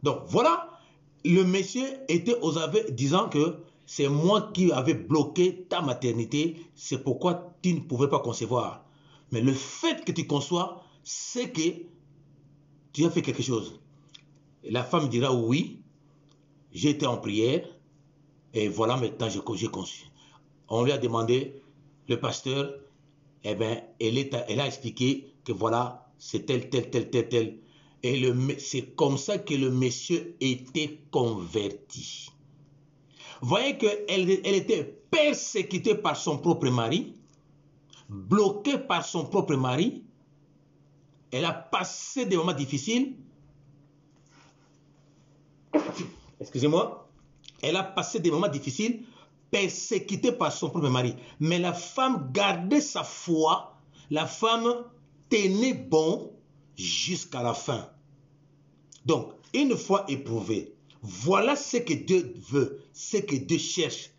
Donc, voilà, le monsieur était aux aveux disant que c'est moi qui avais bloqué ta maternité, c'est pourquoi tu ne pouvais pas concevoir. Mais le fait que tu conçois, c'est que tu as fait quelque chose. Et la femme dira oui, j'étais en prière, et voilà maintenant j'ai conçu. On lui a demandé, le pasteur, eh bien, elle a expliqué que voilà, c'est tel. Et c'est comme ça que le monsieur était converti. Vous voyez qu'elle était persécutée par son propre mari, bloquée par son propre mari. Elle a passé des moments difficiles. Excusez-moi. Elle a passé des moments difficiles, persécutée par son propre mari. Mais la femme gardait sa foi. La femme tenait bon jusqu'à la fin. Donc, une fois éprouvée, voilà ce que Dieu veut, ce que Dieu cherche.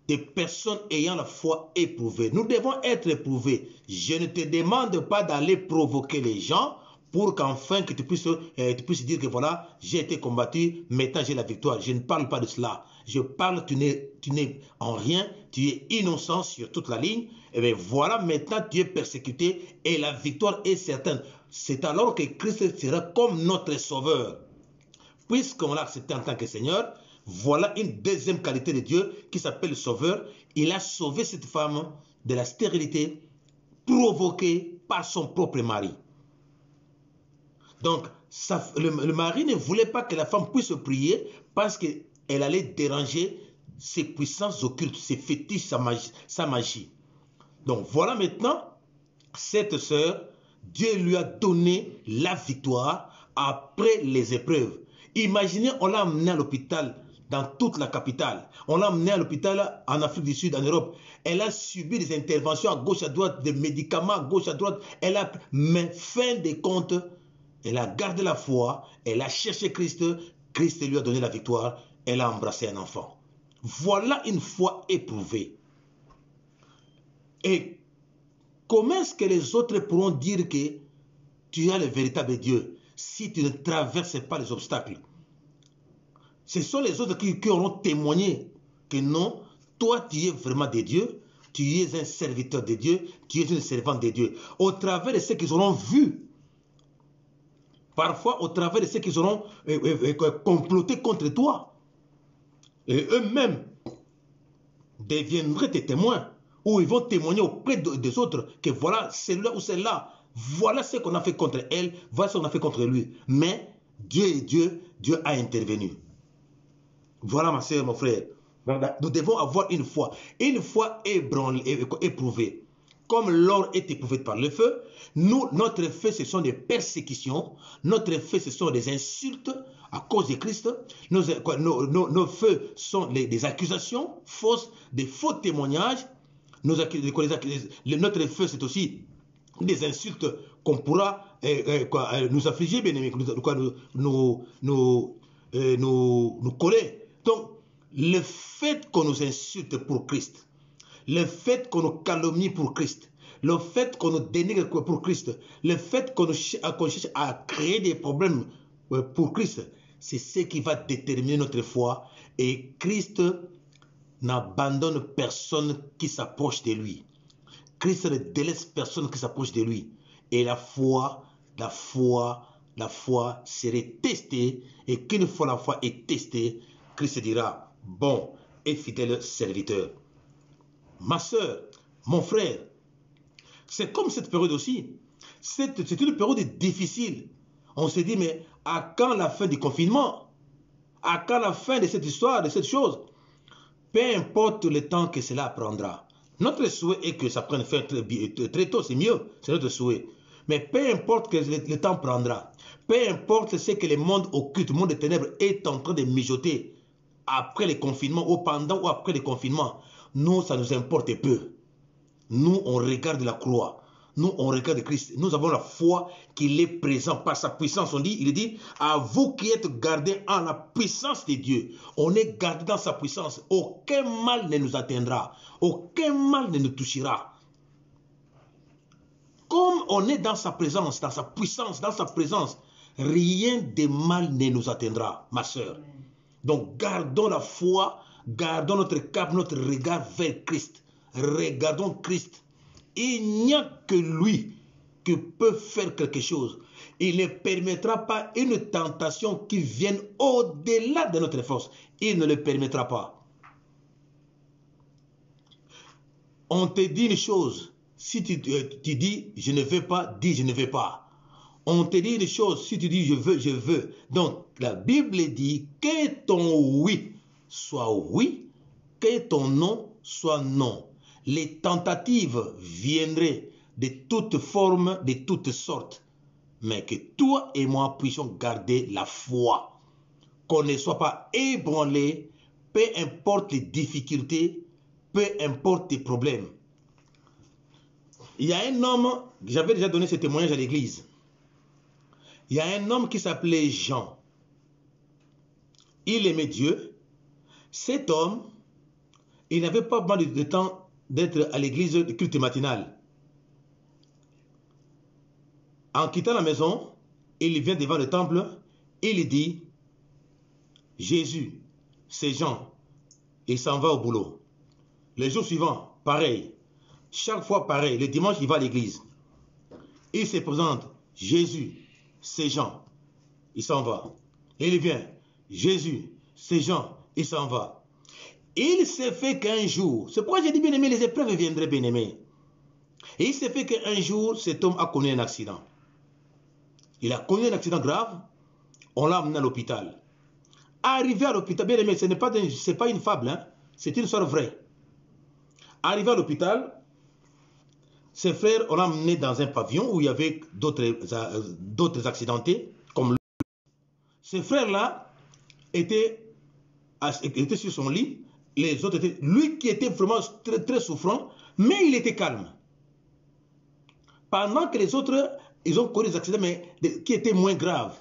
Des personnes ayant la foi éprouvée. Nous devons être éprouvés. Je ne te demande pas d'aller provoquer les gens pour qu'enfin que tu puisses dire que voilà, j'ai été combattu, maintenant j'ai la victoire. Je ne parle pas de cela. Je parle, tu n'es en rien, tu es innocent sur toute la ligne. Et bien voilà, maintenant tu es persécuté et la victoire est certaine. C'est alors que Christ sera comme notre sauveur. Puisqu'on l'a accepté en tant que Seigneur, voilà une deuxième qualité de Dieu qui s'appelle le Sauveur. Il a sauvé cette femme de la stérilité provoquée par son propre mari. Donc, le mari ne voulait pas que la femme puisse prier parce qu'elle allait déranger ses puissances occultes, ses fétiches, sa magie. Donc, voilà maintenant, cette sœur, Dieu lui a donné la victoire après les épreuves. Imaginez, on l'a amenée à l'hôpital dans toute la capitale. On l'a emmenée à l'hôpital en Afrique du Sud, en Europe. Elle a subi des interventions à gauche, à droite, des médicaments à gauche, à droite. Mais fin des comptes, elle a gardé la foi, elle a cherché Christ, Christ lui a donné la victoire, elle a embrassé un enfant. Voilà une foi éprouvée. Et comment est-ce que les autres pourront dire que tu as le véritable Dieu si tu ne traverses pas les obstacles? Ce sont les autres qui auront témoigné que non, toi tu es vraiment de Dieu, tu es un serviteur de Dieu, tu es une servante de Dieu. Au travers de ce qu'ils auront vu, parfois au travers de ce qu'ils auront comploté contre toi, et eux-mêmes deviendraient tes témoins, ou ils vont témoigner auprès des autres que voilà, celui-là ou celle-là, voilà ce qu'on a fait contre elle, voilà ce qu'on a fait contre lui. Mais Dieu est Dieu, Dieu a intervenu. Voilà ma soeur, mon frère. Nous devons avoir une foi éprouvée. Comme l'or est éprouvé par le feu, notre feu, ce sont des persécutions, notre feu, ce sont des insultes à cause de Christ, nos feux sont des accusations fausses, des faux témoignages, notre feu, c'est aussi des insultes qu'on pourra nous affliger, bien aimés, nous coller. Donc, le fait qu'on nous insulte pour Christ, le fait qu'on nous calomnie pour Christ, le fait qu'on nous dénigre pour Christ, le fait qu'on cherche à créer des problèmes pour Christ, c'est ce qui va déterminer notre foi. Et Christ n'abandonne personne qui s'approche de lui. Christ ne délaisse personne qui s'approche de lui. Et la foi serait testée. Et qu'une fois la foi est testée, Christ dira, bon et fidèle serviteur. Ma soeur, mon frère, c'est comme cette période aussi. C'est une période difficile. On se dit, mais à quand la fin du confinement? À quand la fin de cette histoire, de cette chose? Peu importe le temps que cela prendra. Notre souhait est que ça prenne fin très tôt, c'est mieux, c'est notre souhait. Mais peu importe que le temps prendra, peu importe ce que le monde occulte, le monde des ténèbres est en train de mijoter après le confinement, ou pendant ou après le confinement, nous, ça nous importe peu. Nous, on regarde la croix. Nous, on regarde Christ. Nous avons la foi qu'il est présent par sa puissance. Il dit, à vous qui êtes gardés en la puissance de Dieu. On est gardé dans sa puissance. Aucun mal ne nous atteindra. Aucun mal ne nous touchera. Comme on est dans sa présence, dans sa puissance, dans sa présence, rien de mal ne nous atteindra, ma soeur. Donc, gardons la foi, gardons notre cap, notre regard vers Christ. Regardons Christ. Il n'y a que lui qui peut faire quelque chose. Il ne permettra pas une tentation qui vienne au-delà de notre force. Il ne le permettra pas. On te dit une chose. Si tu dis je ne veux pas, dis je ne veux pas. On te dit une chose. Si tu dis je veux, je veux. Donc la Bible dit que ton oui soit oui, que ton non soit non. Les tentatives viendraient de toutes formes, de toutes sortes. Mais que toi et moi puissions garder la foi. Qu'on ne soit pas ébranlé, peu importe les difficultés, peu importe les problèmes. Il y a un homme, j'avais déjà donné ce témoignage à l'église. Il y a un homme qui s'appelait Jean. Il aimait Dieu. Cet homme, il n'avait pas mal de temps d'être à l'église de culte matinal. En quittant la maison, il vient devant le temple, il dit, Jésus, c'est Jean, il s'en va au boulot. Le jour suivant, pareil. Chaque fois pareil. Le dimanche, il va à l'église. Il se présente, Jésus, c'est Jean, il s'en va. Et il vient, Jésus, c'est Jean, il s'en va. Il s'est fait qu'un jour, c'est pourquoi j'ai dit bien-aimé, les épreuves viendraient bien-aimé. Et il s'est fait qu'un jour, cet homme a connu un accident. Il a connu un accident grave, on l'a amené à l'hôpital. Arrivé à l'hôpital, bien-aimé, ce n'est pas une fable, hein? C'est une histoire vraie. Arrivé à l'hôpital, ses frères, on l'a amené dans un pavillon où il y avait d'autres accidentés, comme lui. Ces frères-là étaient il était sur son lit, les autres étaient, lui qui était vraiment très, très souffrant, mais il était calme. Pendant que les autres, ils ont connu des accidents, mais qui étaient moins graves.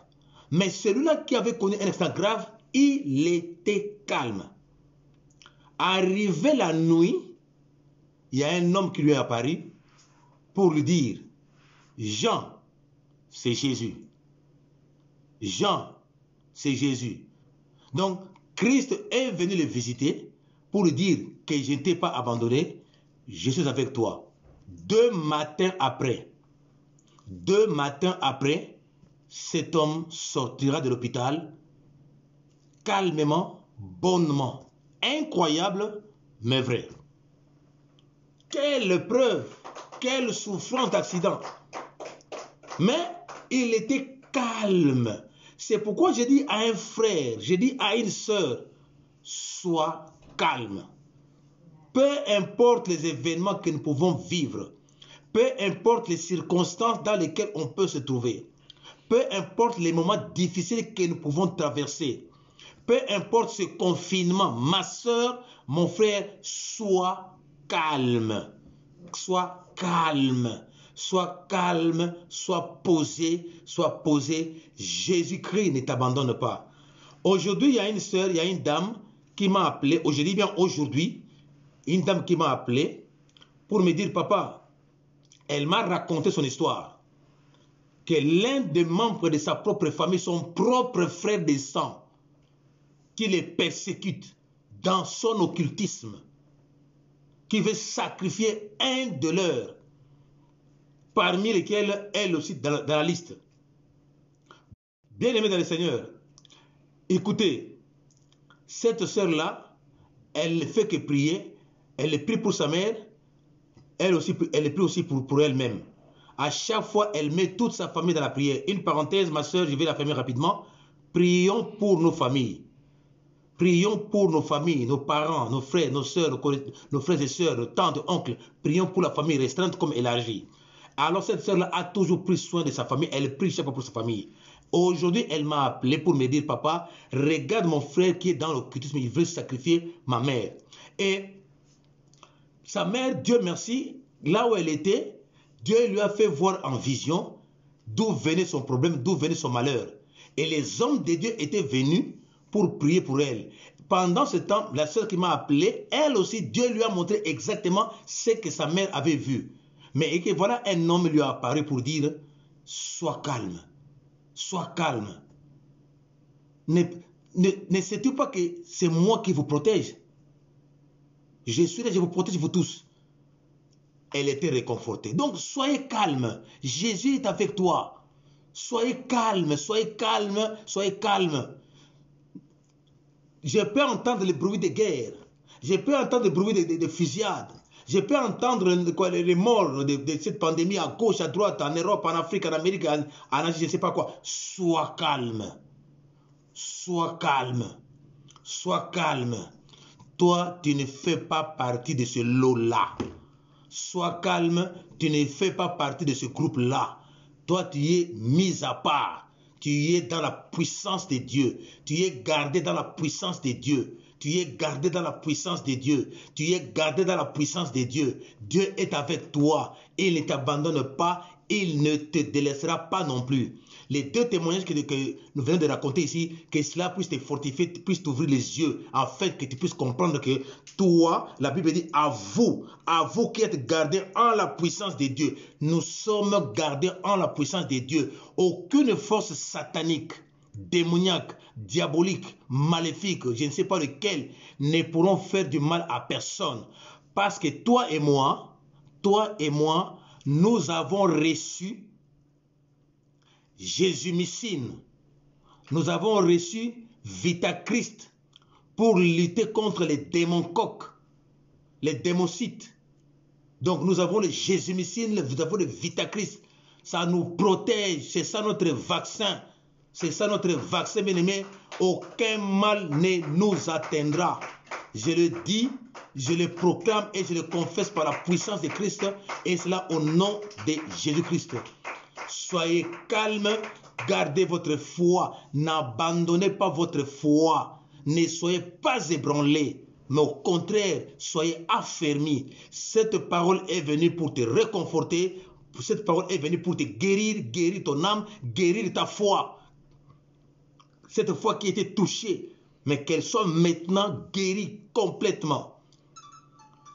Mais celui-là qui avait connu un accident grave, il était calme. Arrivé la nuit, il y a un homme qui lui est apparu pour lui dire, Jean, c'est Jésus. Jean, c'est Jésus. Donc, Christ est venu le visiter pour lui dire que je ne t'ai pas abandonné, je suis avec toi. 2 matins après, cet homme sortira de l'hôpital calmement, bonnement. Incroyable, mais vrai. Quelle preuve, quelle souffrance d'accident. Mais il était calme. C'est pourquoi j'ai dit à un frère, j'ai dit à une sœur, sois calme. Peu importe les événements que nous pouvons vivre, peu importe les circonstances dans lesquelles on peut se trouver, peu importe les moments difficiles que nous pouvons traverser, peu importe ce confinement, ma sœur, mon frère, sois calme. Sois calme. Sois calme, sois posé, sois posé. Jésus-Christ ne t'abandonne pas. Aujourd'hui, il y a une sœur, il y a une dame qui m'a appelé, aujourd'hui, une dame qui m'a appelé pour me dire, papa, elle m'a raconté son histoire, que l'un des membres de sa propre famille, son propre frère de sang, qui les persécute dans son occultisme, qui veut sacrifier un de leurs, parmi lesquels elle aussi dans la liste. Bien-aimés dans le Seigneur, écoutez, cette sœur-là, elle ne fait que prier, elle prie pour sa mère, elle prie aussi pour elle-même. À chaque fois, elle met toute sa famille dans la prière. Une parenthèse, ma sœur, je vais la fermer rapidement. Prions pour nos familles. Prions pour nos familles, nos parents, nos frères, nos sœurs, nos frères et sœurs, nos tantes, oncles. Prions pour la famille restreinte comme élargie. Alors cette sœur-là a toujours pris soin de sa famille. Elle prie chaque fois pour sa famille. Aujourd'hui, elle m'a appelé pour me dire, papa, regarde mon frère qui est dans l'occultisme, il veut sacrifier ma mère. Et sa mère, Dieu merci, là où elle était, Dieu lui a fait voir en vision d'où venait son problème, d'où venait son malheur. Et les hommes de Dieu étaient venus pour prier pour elle. Pendant ce temps, la sœur qui m'a appelé, elle aussi, Dieu lui a montré exactement ce que sa mère avait vu. Mais et que voilà, un homme lui a apparu pour dire, sois calme, sois calme. Ne sais-tu pas que c'est moi qui vous protège? Je suis là, je vous protège, vous tous. Elle était réconfortée. Donc, soyez calme. Jésus est avec toi. Soyez calme, soyez calme, soyez calme. Je peux entendre le bruit de guerre. Je peux entendre le bruit de fusillades. Je peux entendre les morts de cette pandémie à gauche, à droite, en Europe, en Afrique, en Amérique, en Asie, je ne sais pas quoi. Sois calme. Sois calme. Sois calme. Toi, tu ne fais pas partie de ce lot-là. Sois calme, tu ne fais pas partie de ce groupe-là. Toi, tu es mis à part. Tu es dans la puissance de Dieu. Tu es gardé dans la puissance de Dieu. Tu es gardé dans la puissance de Dieu. Tu es gardé dans la puissance de Dieu. Dieu est avec toi. Il ne t'abandonne pas. Il ne te délaissera pas non plus. Les deux témoignages que nous venons de raconter ici, que cela puisse te fortifier, puisse t'ouvrir les yeux, afin que tu puisses comprendre que toi, la Bible dit, à vous qui êtes gardés en la puissance de Dieu. Nous sommes gardés en la puissance de Dieu. Aucune force satanique, démoniaque, diabolique, maléfique, je ne sais pas lequel, ne pourront faire du mal à personne. Parce que toi et moi, nous avons reçu Jésus-Missine. Nous avons reçu Vita-Christ pour lutter contre les démons coques, les démocytes. Donc nous avons le Jésus-Missine, nous avons le Vita-Christ. Ça nous protège, c'est ça notre vaccin. C'est ça notre vaccin, bien-aimé. Aucun mal ne nous atteindra. Je le dis, je le proclame et je le confesse par la puissance de Christ. Et cela au nom de Jésus-Christ. Soyez calme, gardez votre foi. N'abandonnez pas votre foi. ne soyez pas ébranlés, mais au contraire, soyez affermis. Cette parole est venue pour te réconforter. Cette parole est venue pour te guérir, guérir ton âme, guérir ta foi. Cette foi qui était touchée, mais qu'elle soit maintenant guérie complètement.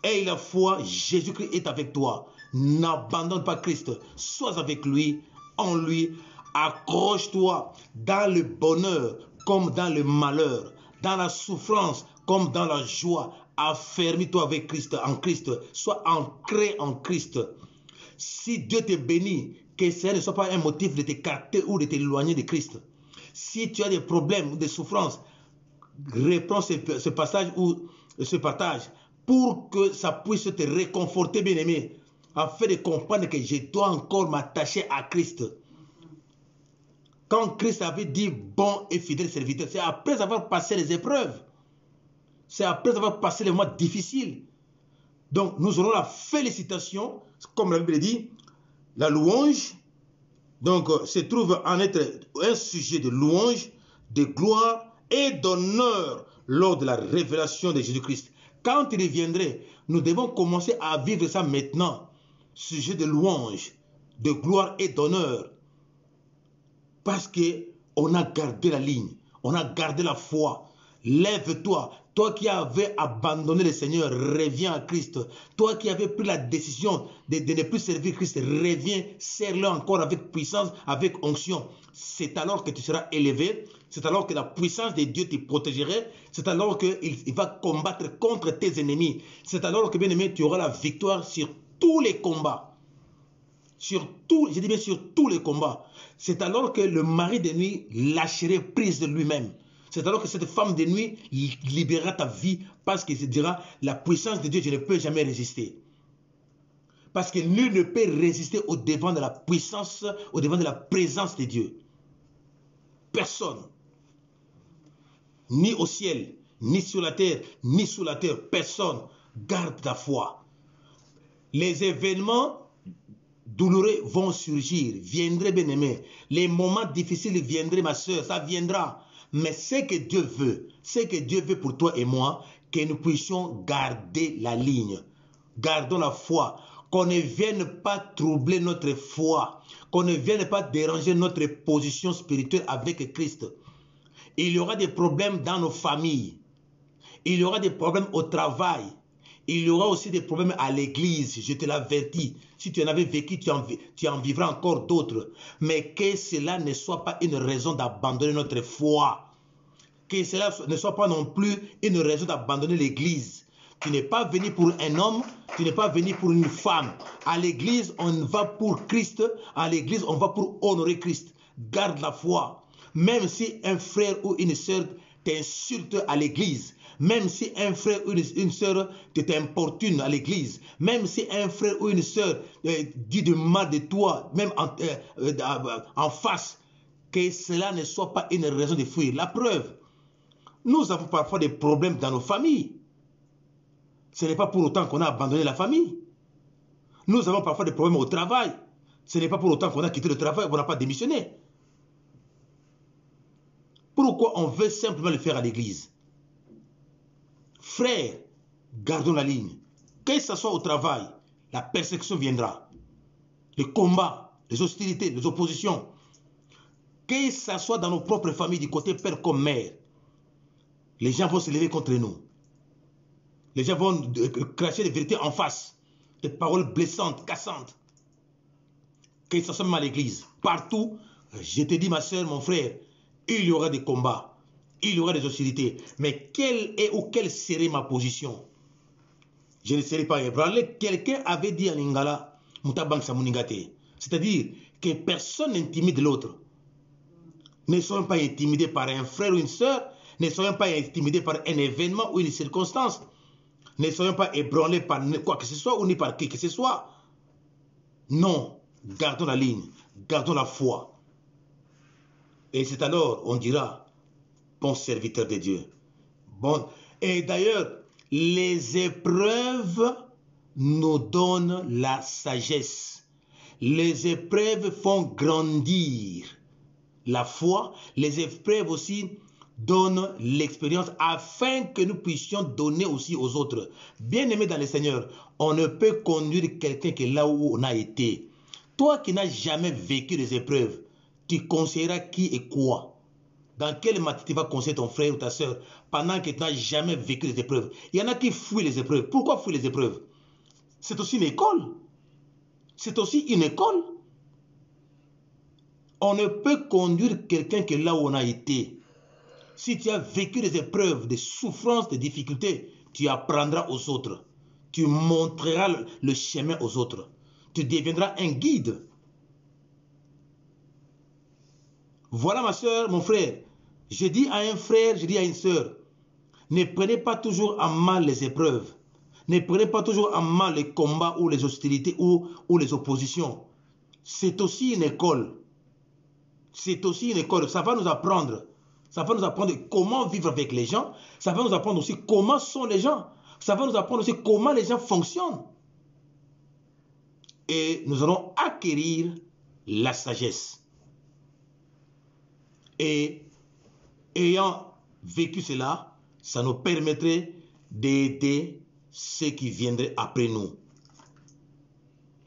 Aie la foi, Jésus-Christ est avec toi. N'abandonne pas Christ. Sois avec lui, en lui. Accroche-toi dans le bonheur comme dans le malheur, dans la souffrance comme dans la joie. Affermis-toi avec Christ, en Christ. Sois ancré en Christ. Si Dieu te bénit, que ce ne soit pas un motif de t'écarter ou de t'éloigner de Christ. Si tu as des problèmes ou des souffrances, reprends ce passage ou ce partage pour que ça puisse te réconforter, bien-aimé, afin de comprendre que je dois encore m'attacher à Christ. Quand Christ avait dit bon et fidèle serviteur, c'est après avoir passé les épreuves. C'est après avoir passé les mois difficiles. Donc, nous aurons la félicitation, comme la Bible dit, la louange. Donc, se trouve en être un sujet de louange, de gloire et d'honneur lors de la révélation de Jésus-Christ. Quand il reviendrait, nous devons commencer à vivre ça maintenant. Sujet de louange, de gloire et d'honneur. Parce qu'on a gardé la ligne, on a gardé la foi. Lève-toi, toi qui avais abandonné le Seigneur, reviens à Christ. Toi qui avais pris la décision de ne plus servir Christ, reviens, serre-le encore avec puissance, avec onction. C'est alors que tu seras élevé, c'est alors que la puissance de Dieu te protégerait, c'est alors qu'il va combattre contre tes ennemis. C'est alors que, bien aimé, tu auras la victoire sur tous les combats. Sur tous les combats. C'est alors que le mari de nuit lâcherait prise de lui-même. C'est alors que cette femme de nuit libérera ta vie parce qu'il se dira, la puissance de Dieu, je ne peux jamais résister. Parce que nul ne peut résister au devant de la puissance, au devant de la présence de Dieu. Personne. Ni au ciel, ni sur la terre, ni sous la terre. Personne. Garde ta foi. Les événements douloureux vont surgir, viendraient, bien-aimés. Les moments difficiles viendraient, ma soeur, ça viendra. Mais ce que Dieu veut pour toi et moi, que nous puissions garder la ligne. Gardons la foi. Qu'on ne vienne pas troubler notre foi. Qu'on ne vienne pas déranger notre position spirituelle avec Christ. Il y aura des problèmes dans nos familles. Il y aura des problèmes au travail. Il y aura aussi des problèmes à l'église, je te l'avertis. Si tu en avais vécu, tu en vivras encore d'autres. Mais que cela ne soit pas une raison d'abandonner notre foi. Que cela ne soit pas non plus une raison d'abandonner l'église. Tu n'es pas venu pour un homme, tu n'es pas venu pour une femme. À l'église, on va pour Christ. À l'église, on va pour honorer Christ. Garde la foi. Même si un frère ou une sœur t'insulte à l'église, même si un frère ou une sœur t'importune à l'église, même si un frère ou une sœur dit du mal de toi, même en face, que cela ne soit pas une raison de fuir. La preuve, nous avons parfois des problèmes dans nos familles. Ce n'est pas pour autant qu'on a abandonné la famille. Nous avons parfois des problèmes au travail. Ce n'est pas pour autant qu'on a quitté le travail, on n'a pas démissionné. Pourquoi on veut simplement le faire à l'église? Frères, gardons la ligne. Que ce soit au travail, la persécution viendra. Les combats, les hostilités, les oppositions. Que ce soit dans nos propres familles, du côté père comme mère. Les gens vont se lever contre nous. Les gens vont cracher des vérités en face. Des paroles blessantes, cassantes. Que ce soit même à l'église. Partout, je te dis ma soeur, mon frère, il y aura des combats. Il y aura des hostilités. Mais quelle serait ma position? Je ne serai pas ébranlé. Quelqu'un avait dit en Lingala, c'est-à-dire que personne n'intimide l'autre. Ne soyons pas intimidés par un frère ou une sœur. Ne soyons pas intimidés par un événement ou une circonstance. Ne soyons pas ébranlés par quoi que ce soit ou ni par qui que ce soit. Non. Gardons la ligne. Gardons la foi. Et c'est alors, on dira, bon serviteur de Dieu. Bon. Et d'ailleurs, les épreuves nous donnent la sagesse. Les épreuves font grandir la foi. Les épreuves aussi donne l'expérience afin que nous puissions donner aussi aux autres. Bien-aimés dans le Seigneur, on ne peut conduire quelqu'un qui est là où on a été. Toi qui n'as jamais vécu des épreuves, tu conseilleras qui et quoi? Dans quelle matière tu vas conseiller ton frère ou ta soeur pendant que tu n'as jamais vécu des épreuves? Il y en a qui fuient les épreuves. Pourquoi fuient les épreuves? C'est aussi une école. C'est aussi une école. On ne peut conduire quelqu'un qui est là où on a été. Si tu as vécu des épreuves, des souffrances, des difficultés, tu apprendras aux autres. Tu montreras le chemin aux autres. Tu deviendras un guide. Voilà ma soeur, mon frère. Je dis à un frère, je dis à une soeur, ne prenez pas toujours en mal les épreuves. Ne prenez pas toujours en mal les combats ou les hostilités ou les oppositions. C'est aussi une école. C'est aussi une école. Ça va nous apprendre. Ça va nous apprendre comment vivre avec les gens. Ça va nous apprendre aussi comment sont les gens. Ça va nous apprendre aussi comment les gens fonctionnent. Et nous allons acquérir la sagesse. Et ayant vécu cela, ça nous permettrait d'aider ceux qui viendraient après nous.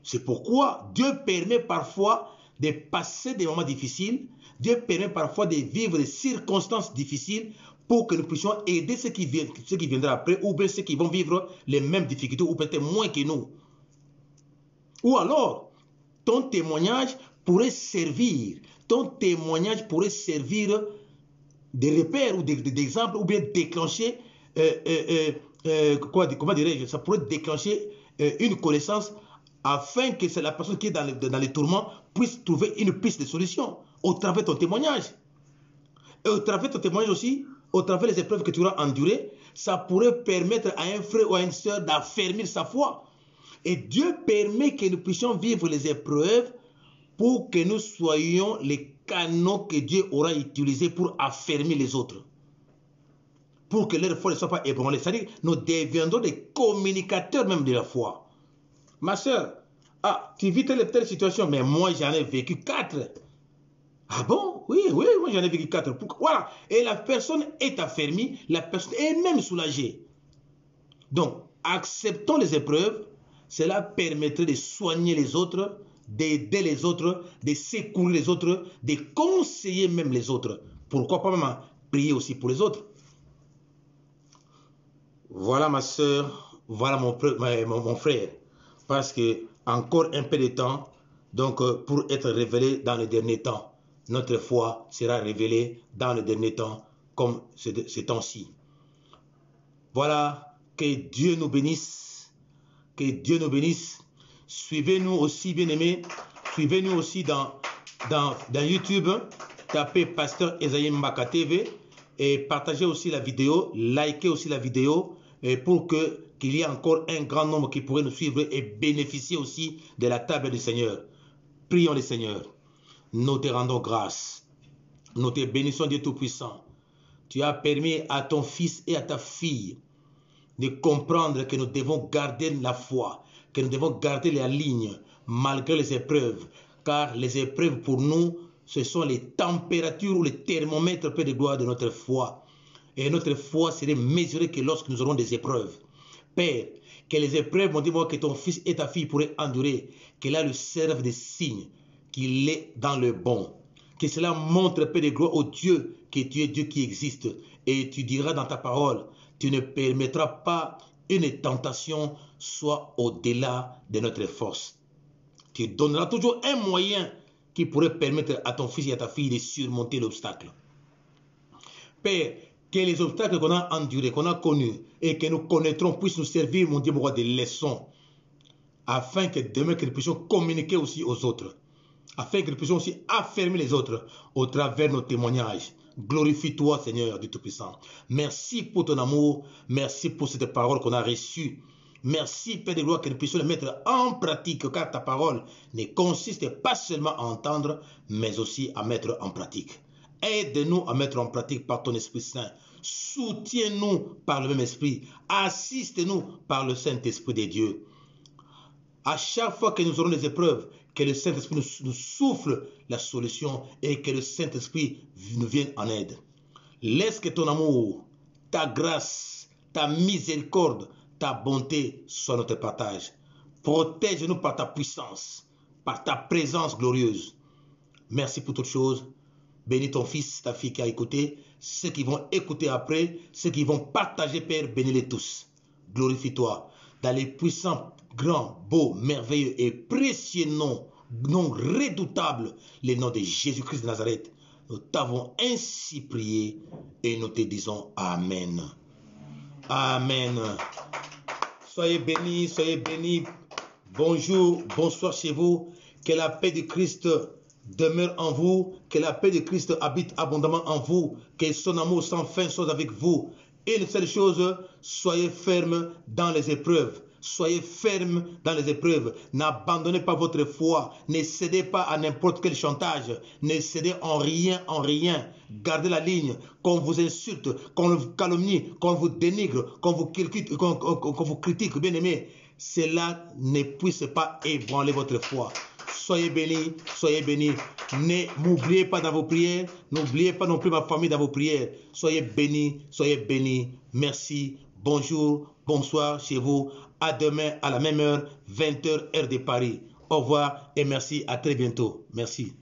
C'est pourquoi Dieu permet parfois de passer des moments difficiles. Dieu permet parfois de vivre des circonstances difficiles pour que nous puissions aider ceux qui viendraient après ou bien ceux qui vont vivre les mêmes difficultés ou peut-être moins que nous. Ou alors, ton témoignage pourrait servir. Ton témoignage pourrait servir de repères ou d'exemples ou bien déclencher, comment dirais-je, ça pourrait déclencher une connaissance afin que la personne qui est dans les tourments puisse trouver une piste de solution au travers de ton témoignage. Et au travers de ton témoignage aussi, au travers des épreuves que tu auras endurées, ça pourrait permettre à un frère ou à une sœur d'affermir sa foi. Et Dieu permet que nous puissions vivre les épreuves pour que nous soyons les canaux que Dieu aura utilisés pour affermir les autres. Pour que leur foi ne soit pas ébranlée. C'est-à-dire que nous deviendrons des communicateurs même de la foi. Ma soeur, tu vis telle situation, mais moi j'en ai vécu 4. Ah bon? Oui, moi j'en ai vécu 4. Voilà. Et la personne est affermie, la personne est même soulagée. Donc, acceptons les épreuves. Cela permettrait de soigner les autres, d'aider les autres, de secourir les autres, de conseiller même les autres. Pourquoi pas même prier aussi pour les autres? Voilà ma soeur, voilà mon frère. Parce que encore un peu de temps, donc pour être révélé dans le dernier temps. Notre foi sera révélée dans le dernier temps, comme ces temps-ci. Voilà, que Dieu nous bénisse. Que Dieu nous bénisse. Suivez-nous aussi, bien-aimés. Suivez-nous aussi dans YouTube. Tapez Pasteur Esaïe Mbaka TV et partagez aussi la vidéo. Likez aussi la vidéo pour qu'il y ait encore un grand nombre qui pourrait nous suivre et bénéficier aussi de la table du Seigneur. Prions le Seigneur. Nous te rendons grâce. Nous te bénissons, Dieu Tout-Puissant. Tu as permis à ton fils et à ta fille de comprendre que nous devons garder la foi, que nous devons garder la ligne malgré les épreuves. Car les épreuves pour nous, ce sont les températures ou les thermomètres peu de gloire de notre foi. Et notre foi serait mesurée que lorsque nous aurons des épreuves. Père, que les épreuves m'ont dit moi que ton fils et ta fille pourraient endurer, que là le serve de signe qu'il est dans le bon. Que cela montre peu de gloire au Dieu, que tu es Dieu qui existe. Et tu diras dans ta parole, tu ne permettras pas une tentation soit au-delà de notre force. Tu donneras toujours un moyen qui pourrait permettre à ton fils et à ta fille de surmonter l'obstacle. Père, que les obstacles qu'on a endurés, qu'on a connus et que nous connaîtrons puissent nous servir, mon Dieu, mon roi, des leçons, afin que demain, que nous puissions communiquer aussi aux autres, afin que nous puissions aussi affermir les autres au travers de nos témoignages. Glorifie-toi, Seigneur du Tout-Puissant. Merci pour ton amour. Merci pour cette parole qu'on a reçue. Merci, Père de gloire, que nous puissions les mettre en pratique, car ta parole ne consiste pas seulement à entendre, mais aussi à mettre en pratique. Aide-nous à mettre en pratique par ton Esprit Saint. Soutiens-nous par le même Esprit. Assiste-nous par le Saint-Esprit de Dieu. À chaque fois que nous aurons des épreuves, que le Saint-Esprit nous souffle la solution et que le Saint-Esprit nous vienne en aide. Laisse que ton amour, ta grâce, ta miséricorde, ta bonté soient notre partage. Protège-nous par ta puissance, par ta présence glorieuse. Merci pour toutes choses. Bénis ton fils, ta fille qui a écouté, ceux qui vont écouter après, ceux qui vont partager, Père, bénis-les tous. Glorifie-toi dans les puissants, grands, beaux, merveilleux et précieux noms, noms redoutables, les noms de Jésus-Christ de Nazareth. Nous t'avons ainsi prié et nous te disons Amen. Amen. Soyez bénis. Bonjour, bonsoir chez vous. Que la paix de Christ demeure en vous, que la paix de Christ habite abondamment en vous, que son amour sans fin soit avec vous. Et une seule chose, soyez fermes dans les épreuves. Soyez fermes dans les épreuves. N'abandonnez pas votre foi. Ne cédez pas à n'importe quel chantage. Ne cédez en rien, en rien. Gardez la ligne. Qu'on vous insulte, qu'on vous calomnie, qu'on vous dénigre, qu'on vous critique, bien aimé. Cela ne puisse pas ébranler votre foi. Soyez bénis, soyez bénis. N'oubliez pas dans vos prières. N'oubliez pas non plus ma famille dans vos prières. Soyez bénis, soyez bénis. Merci, bonjour, bonsoir chez vous. À demain à la même heure, 20h, heure de Paris. Au revoir et merci, à très bientôt. Merci.